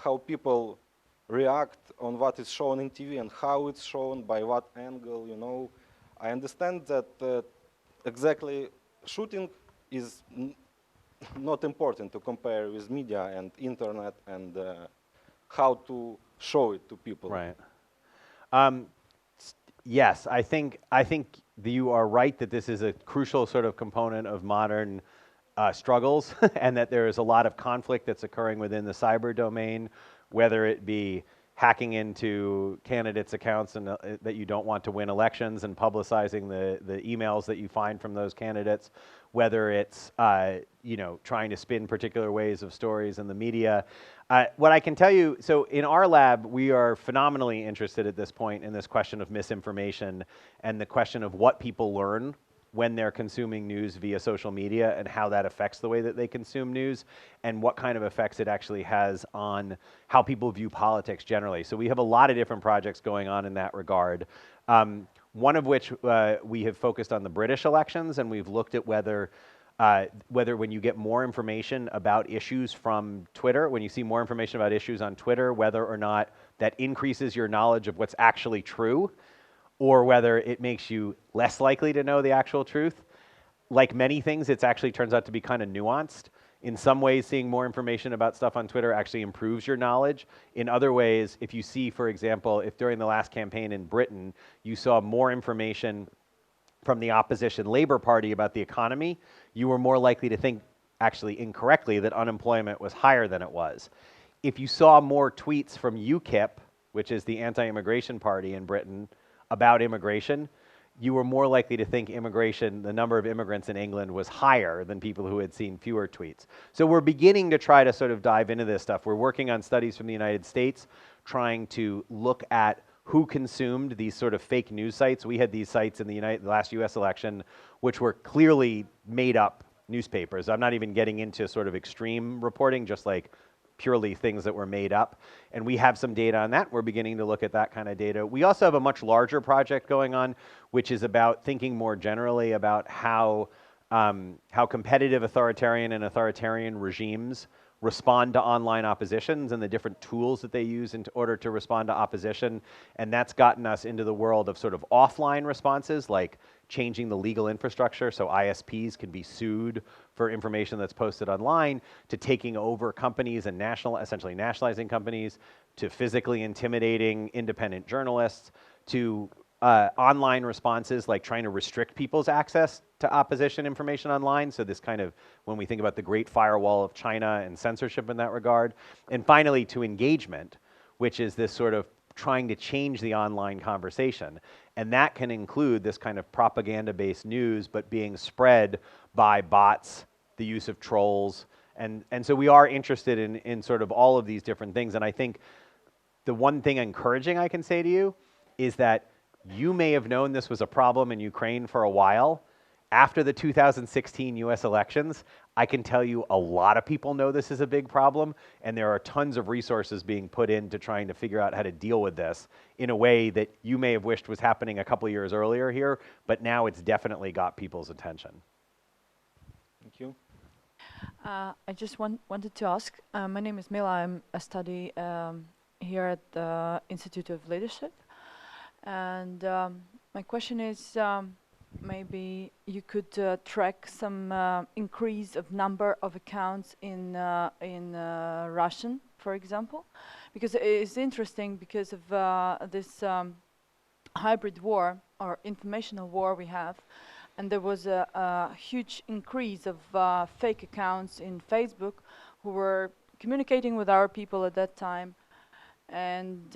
how people react on what is shown in TV and how it's shown, by what angle, I understand that exactly shooting is not important to compare with media and internet and how to show it to people. Right. Yes, I think you are right that this is a crucial sort of component of modern struggles, and that there is a lot of conflict that's occurring within the cyber domain, whether it be hacking into candidates' accounts and that you don't want to win elections and publicizing the emails that you find from those candidates, whether it's trying to spin particular ways of stories in the media. What I can tell you, so in our lab, we are phenomenally interested at this point in this question of misinformation and the question of what people learn when they're consuming news via social media and how that affects the way that they consume news and what kind of effects it actually has on how people view politics generally. So we have a lot of different projects going on in that regard. One of which we have focused on the British elections, and we've looked at whether when you get more information about issues from Twitter, when you see more information about issues on Twitter, whether or not that increases your knowledge of what's actually true, or whether it makes you less likely to know the actual truth. Like many things, it actually turns out to be kind of nuanced. In some ways, seeing more information about stuff on Twitter actually improves your knowledge. In other ways, if you see, for example, if during the last campaign in Britain, you saw more information from the opposition Labour Party about the economy, you were more likely to think, actually incorrectly, that unemployment was higher than it was. If you saw more tweets from UKIP, which is the anti-immigration party in Britain, about immigration, you were more likely to think immigration, the number of immigrants in England was higher than people who had seen fewer tweets. So we're beginning to try to sort of dive into this stuff. We're working on studies from the United States, trying to look at who consumed these sort of fake news sites. We had these sites in the last US election, which were clearly made up newspapers. I'm not even getting into sort of extreme reporting, just like purely things that were made up. And we have some data on that. We're beginning to look at that kind of data. We also have a much larger project going on, which is about thinking more generally about how competitive authoritarian and authoritarian regimes respond to online oppositions and the different tools that they use in order to respond to opposition. And that's gotten us into the world of sort of offline responses, like changing the legal infrastructure so ISPs can be sued for information that's posted online, to taking over companies and essentially nationalizing companies, to physically intimidating independent journalists, to online responses like trying to restrict people's access to opposition information online. So this kind of, when we think about the Great Firewall of China and censorship in that regard. And finally, to engagement, which is this sort of trying to change the online conversation. And that can include this kind of propaganda-based news, but being spread by bots, the use of trolls. And so we are interested in sort of all of these different things. And I think the one thing encouraging I can say to you is that you may have known this was a problem in Ukraine for a while. After the 2016 US elections, I can tell you a lot of people know this is a big problem, and there are tons of resources being put into trying to figure out how to deal with this in a way that you may have wished was happening a couple years earlier here, but now it's definitely got people's attention. Thank you. I just wanted to ask, my name is Mila, I study here at the Institute of Leadership. And my question is, maybe you could track some increase of number of accounts in Russian, for example, because it's interesting because of this hybrid war or informational war we have, and there was a huge increase of fake accounts in Facebook who were communicating with our people at that time, and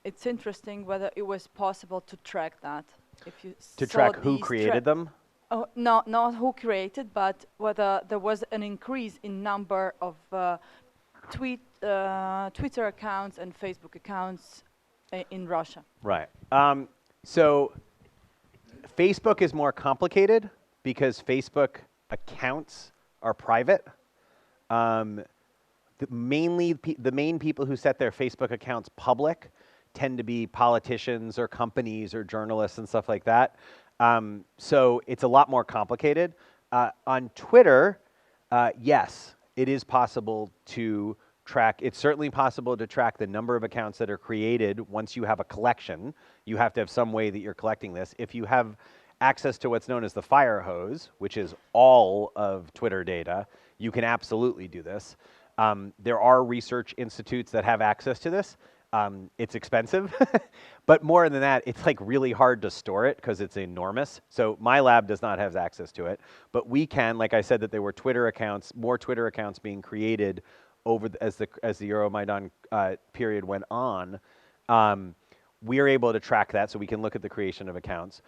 it's interesting whether it was possible to track that. If you to track who created them? Oh, no, not who created, but whether there was an increase in number of Twitter accounts and Facebook accounts in Russia. Right. So Facebook is more complicated because Facebook accounts are private. The main people who set their Facebook accounts public tend to be politicians or companies or journalists and stuff like that. So it's a lot more complicated. On Twitter, yes, it is possible to track. It's certainly possible to track the number of accounts that are created once you have a collection. You have to have some way that you're collecting this. If you have access to what's known as the fire hose, which is all of Twitter data, you can absolutely do this. There are research institutes that have access to this. It's expensive, but more than that, it's like really hard to store it because it's enormous. So my lab does not have access to it, but we can, like I said, that there were Twitter accounts, more Twitter accounts being created over as the Euromaidan period went on. We are able to track that, so we can look at the creation of accounts.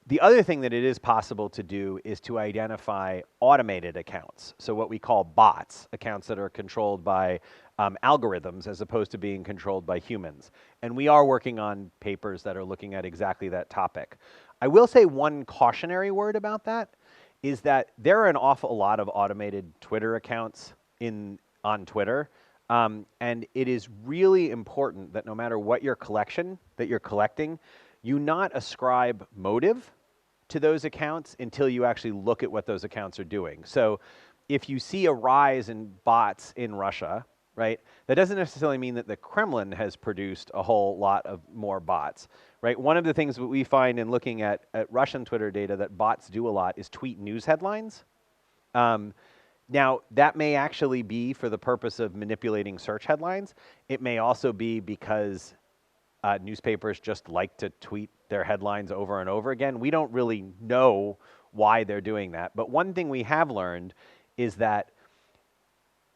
The other thing that it is possible to do is to identify automated accounts. So what we call bots, accounts that are controlled by algorithms as opposed to being controlled by humans. And we are working on papers that are looking at exactly that topic. I will say one cautionary word about that is that there are an awful lot of automated Twitter accounts on Twitter. And it is really important that no matter what your collection that you're collecting, you not ascribe motive to those accounts until you actually look at what those accounts are doing. So if you see a rise in bots in Russia, right? That doesn't necessarily mean that the Kremlin has produced a whole lot of more bots, right? One of the things that we find in looking at Russian Twitter data that bots do a lot is tweet news headlines. Now, that may actually be for the purpose of manipulating search headlines. It may also be because newspapers just like to tweet their headlines over and over again. We don't really know why they're doing that. But one thing we have learned is that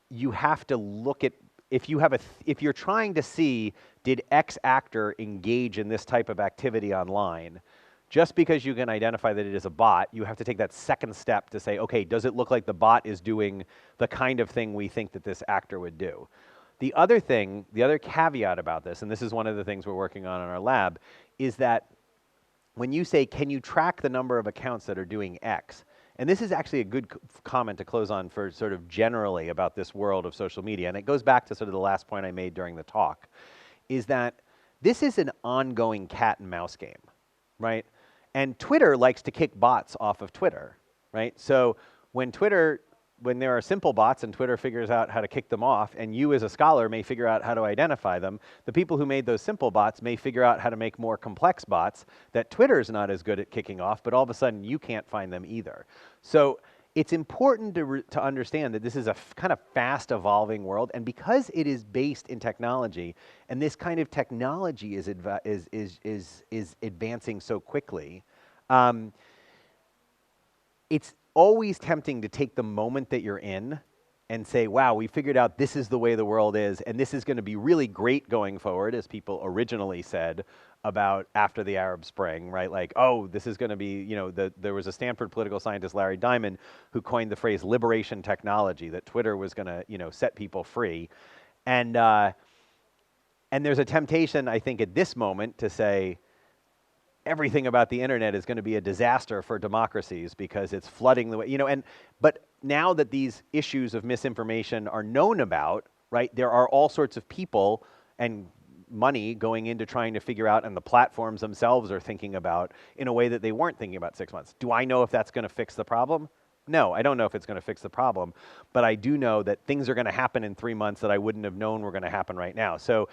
you have to look at, if you're trying to see, did X actor engage in this type of activity online, just because you can identify that it is a bot, you have to take that second step to say, okay, does it look like the bot is doing the kind of thing we think that this actor would do? The other thing, the other caveat about this, and this is one of the things we're working on in our lab, is that when you say, can you track the number of accounts that are doing X? And this is actually a good comment to close on for sort of generally about this world of social media, and it goes back to sort of the last point I made during the talk, is that this is an ongoing cat and mouse game, right? And Twitter likes to kick bots off of Twitter, right? So when there are simple bots and Twitter figures out how to kick them off, and you as a scholar may figure out how to identify them, the people who made those simple bots may figure out how to make more complex bots that Twitter's not as good at kicking off, but all of a sudden you can't find them either. So it's important to understand that this is a kind of fast evolving world, and because it is based in technology, and this kind of technology is advancing so quickly, it's always tempting to take the moment that you're in and say, wow, we figured out this is the way the world is, and this is going to be really great going forward, as people originally said about after the Arab Spring, right? Like, oh, this is going to be, there was a Stanford political scientist, Larry Diamond, who coined the phrase liberation technology, that Twitter was going to, set people free. And there's a temptation, I think, at this moment to say, everything about the internet is going to be a disaster for democracies because it's flooding the way, but now that these issues of misinformation are known about, right, there are all sorts of people and money going into trying to figure out, and the platforms themselves are thinking about in a way that they weren't thinking about 6 months. Do I know if that's going to fix the problem? No, I don't know if it's going to fix the problem, but I do know that things are going to happen in 3 months that I wouldn't have known were going to happen right now. So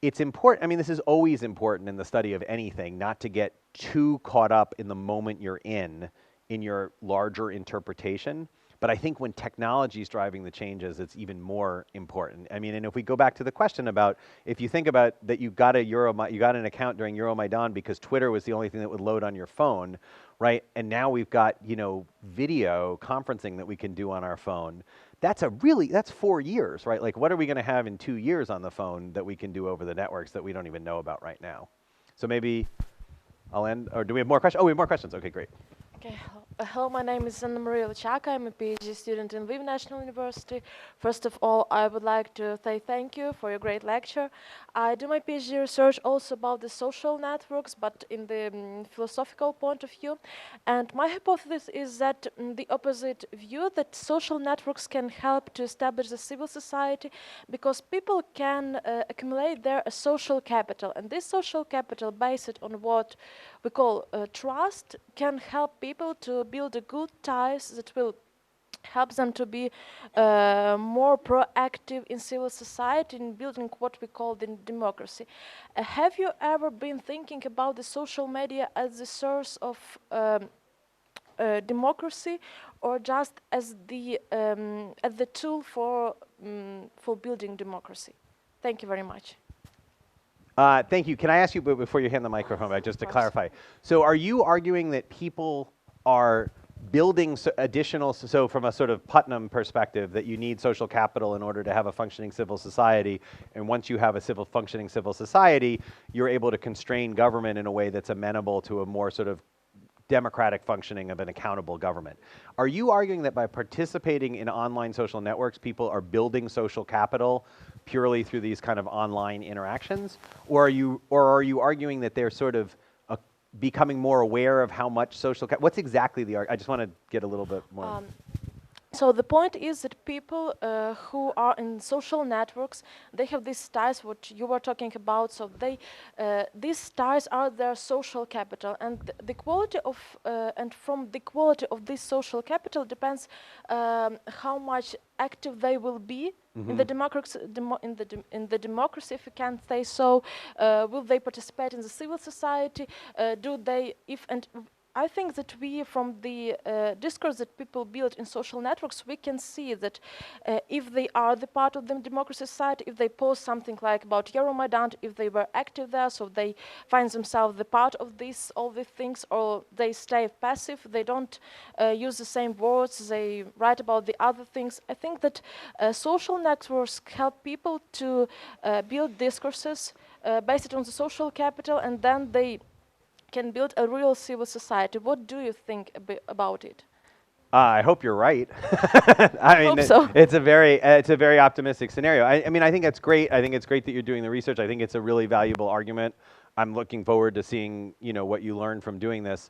it's important, this is always important in the study of anything, not to get too caught up in the moment you're in your larger interpretation. But I think when technology is driving the changes, it's even more important. And if we go back to the question about, if you think about that you got an account during Euromaidan because Twitter was the only thing that would load on your phone, right? And now we've got, video conferencing that we can do on our phone. That's 4 years, right? Like, what are we going to have in 2 years on the phone that we can do over the networks that we don't even know about right now? So maybe I'll end, or do we have more questions? Oh, we have more questions. Okay, great. Okay, hello, my name is Anna Maria Luchaka. I'm a PhD student in Lviv National University. First of all, I would like to say thank you for your great lecture. I do my PhD research also about the social networks, but in the philosophical point of view. And my hypothesis is that the opposite view, that social networks can help to establish the civil society because people can accumulate their social capital. And this social capital, based on what we call trust, can help people to build a good ties that will help them to be more proactive in civil society in building what we call the democracy. Have you ever been thinking about the social media as the source of democracy, or just as the tool for building democracy? Thank you very much. Thank you. Can I ask you, before you hand the microphone back, just to clarify? So are you arguing that people are building additional, so from a sort of Putnam perspective, that you need social capital in order to have a functioning civil society, and once you have a functioning civil society, you're able to constrain government in a way that's amenable to a more sort of democratic functioning of an accountable government? Are you arguing that by participating in online social networks, people are building social capital purely through these kind of online interactions, or are you arguing that they're sort of becoming more aware of how much social what's exactly the I just want to get a little bit more. So the point is that people who are in social networks, they have these ties, what you were talking about. So these ties are their social capital, and the quality of and from the quality of this social capital depends how much active they will be in the democracy, in the democracy, if you can say so. Will they participate in the civil society? Do they, if and I think that we, from the discourse that people build in social networks, we can see that if they are the part of the democracy society, if they post something like about Euromaidan, if they were active there, so they find themselves the part of this, all these things, or they stay passive, they don't use the same words, they write about the other things. I think that social networks help people to build discourses based on the social capital, and then they can build a real civil society. What do you think about it? I hope you're right. I mean, hope so. It's a very optimistic scenario. I mean, I think that's great. I think it's great that you're doing the research. I think it's a really valuable argument. I'm looking forward to seeing, you know, what you learn from doing this.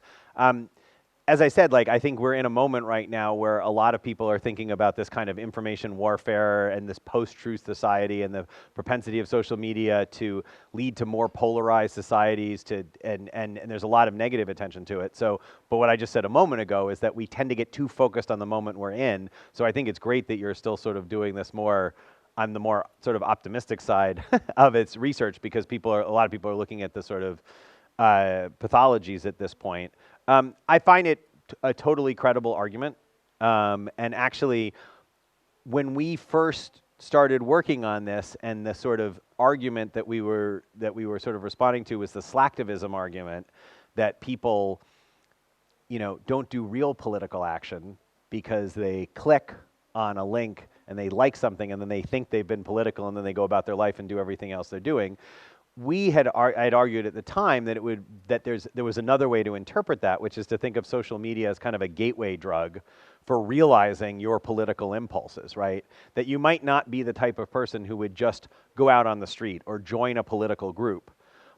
As I said, like, I think we're in a moment right now where a lot of people are thinking about this kind of information warfare and this post-truth society and the propensity of social media to lead to more polarized societies, and there's a lot of negative attention to it. So, but what I just said a moment ago is that we tend to get too focused on the moment we're in. So I think it's great that you're still sort of doing this more on the more sort of optimistic side of its research, because a lot of people are looking at the sort of pathologies at this point. I find it a totally credible argument. And actually, when we first started working on this, and the sort of argument that we were sort of responding to was the slacktivism argument, that people, you know, don't do real political action because they click on a link and they like something and then they think they've been political and then they go about their life and do everything else they're doing. I had argued at the time that there was another way to interpret that, which is to think of social media as kind of a gateway drug for realizing your political impulses, right? That you might not be the type of person who would just go out on the street or join a political group,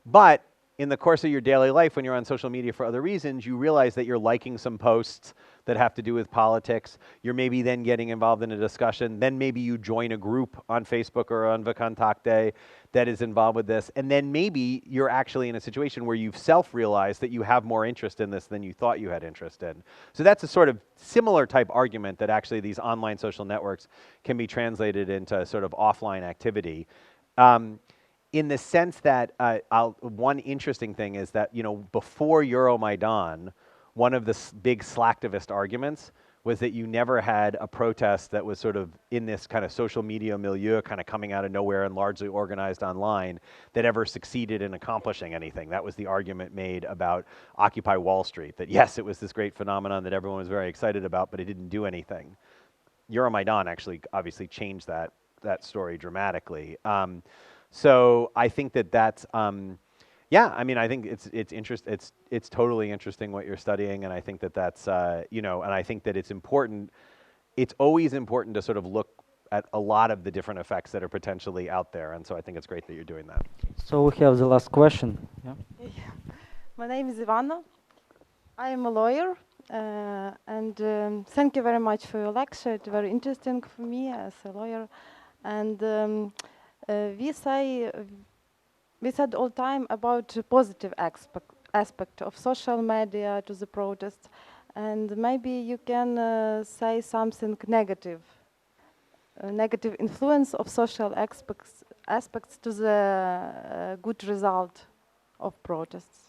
but in the course of your daily life, when you're on social media for other reasons, you realize that you're liking some posts that have to do with politics. You're maybe then getting involved in a discussion. Then maybe you join a group on Facebook or on Vkontakte that is involved with this. And then maybe you're actually in a situation where you've self-realized that you have more interest in this than you thought you had interest in. So that's a sort of similar type argument, that actually these online social networks can be translated into sort of offline activity. In the sense that one interesting thing is that, you know, before Euromaidan, one of the big slacktivist arguments was that you never had a protest that was sort of in this kind of social media milieu, kind of coming out of nowhere and largely organized online, that ever succeeded in accomplishing anything. That was the argument made about Occupy Wall Street, that yes, it was this great phenomenon that everyone was very excited about, but it didn't do anything. Euromaidan actually obviously changed that story dramatically. So I think that's, yeah, I mean, I think it's totally interesting what you're studying, and I think that's, you know, and I think that it's important. It's always important to sort of look at a lot of the different effects that are potentially out there, and so I think it's great that you're doing that. So we have the last question. Yeah. My name is Ivana. I am a lawyer, and thank you very much for your lecture. It's very interesting for me as a lawyer, and. We said all time about positive aspect of social media to the protest, and maybe you can say something negative, negative influence of social aspects to the good result of protests.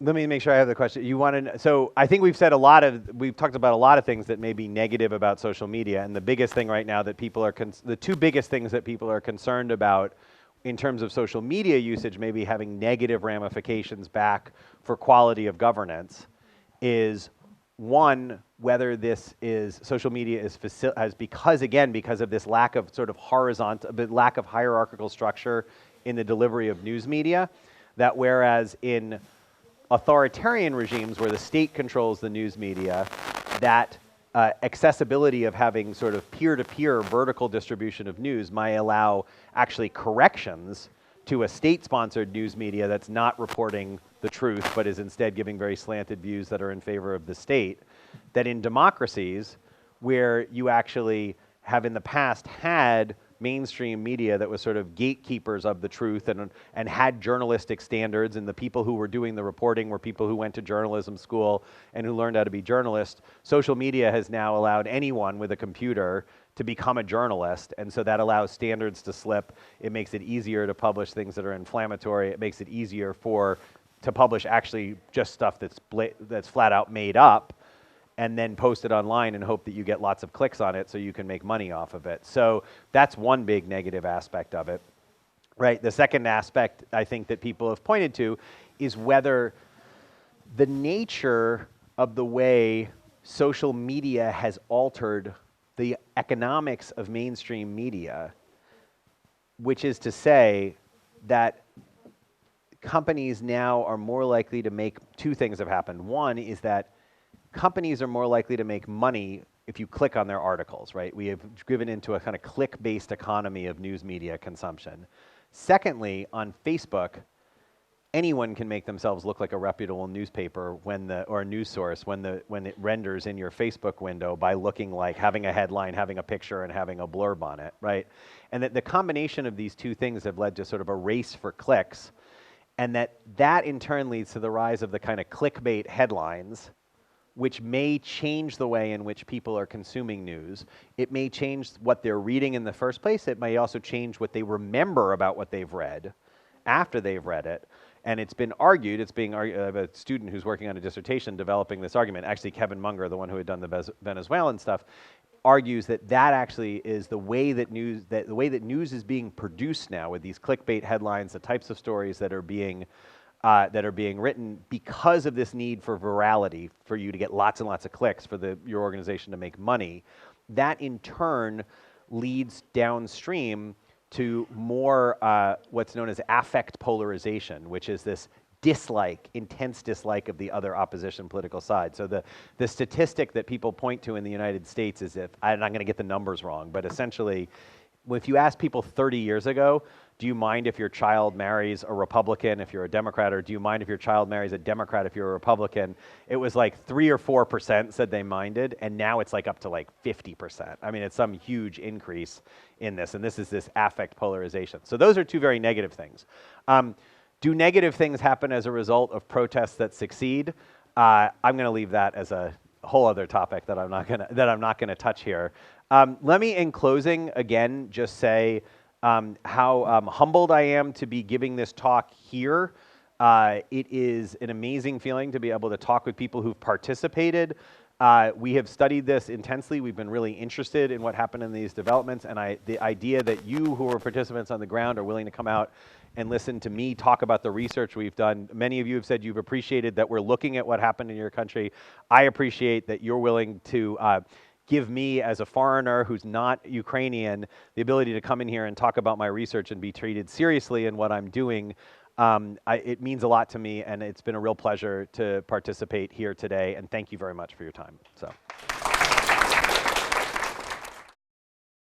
Let me make sure I have the question. You want to? So I think we've talked about a lot of things that may be negative about social media, and the biggest thing right now that people are, the two biggest things that people are concerned about in terms of social media usage maybe having negative ramifications back for quality of governance is, one, whether this is, social media has, because of this lack of sort of lack of hierarchical structure in the delivery of news media, that whereas in authoritarian regimes where the state controls the news media, that accessibility of having sort of peer-to-peer vertical distribution of news might allow actually corrections to a state-sponsored news media that's not reporting the truth, but is instead giving very slanted views that are in favor of the state. That in democracies, where you actually have in the past had mainstream media that was sort of gatekeepers of the truth and had journalistic standards, and the people who were doing the reporting were people who went to journalism school and who learned how to be journalists. Social media has now allowed anyone with a computer to become a journalist, and so that allows standards to slip. It makes it easier to publish things that are inflammatory. It makes it easier to publish actually just stuff that's flat out made up, and then post it online and hope that you get lots of clicks on it so you can make money off of it. So that's one big negative aspect of it, right? The second aspect I think that people have pointed to is whether the nature of the way social media has altered the economics of mainstream media, which is to say that companies now are more likely to make, two things have happened. One is that companies are more likely to make money if you click on their articles, right? We have driven into a kind of click-based economy of news media consumption. Secondly, on Facebook, anyone can make themselves look like a reputable newspaper or a news source when it renders in your Facebook window by looking like having a headline, having a picture, and having a blurb on it, right? And that the combination of these two things have led to sort of a race for clicks, and that in turn leads to the rise of the kind of clickbait headlines, which may change the way in which people are consuming news. It may change what they're reading in the first place. It may also change what they remember about what they've read after they've read it. And it's been argued, I have a student who's working on a dissertation developing this argument, actually Kevin Munger, the one who had done the Venezuelan stuff, argues that actually is the way that news is being produced now with these clickbait headlines, the types of stories that are being written because of this need for virality, for you to get lots and lots of clicks for your organization to make money. That in turn leads downstream to more what's known as affect polarization, which is this intense dislike of the other opposition political side. So the statistic that people point to in the United States is, I'm not going to get the numbers wrong, but essentially, if you ask people 30 years ago, do you mind if your child marries a Republican if you're a Democrat, or do you mind if your child marries a Democrat if you're a Republican? It was like 3 or 4% said they minded, and now it's like up to like 50%. I mean, it's some huge increase in this, and this is this affect polarization. So those are two very negative things. Do negative things happen as a result of protests that succeed? I'm going to leave that as a whole other topic that I'm not going to touch here. Let me, in closing, again, just say how humbled I am to be giving this talk here. It is an amazing feeling to be able to talk with people who've participated. We have studied this intensely. We've been really interested in what happened in these developments, and the idea that you who are participants on the ground are willing to come out and listen to me talk about the research we've done. Many of you have said you've appreciated that we're looking at what happened in your country. I appreciate that you're willing to give me, as a foreigner who's not Ukrainian, the ability to come in here and talk about my research and be treated seriously in what I'm doing. It means a lot to me, and it's been a real pleasure to participate here today, and thank you very much for your time. So.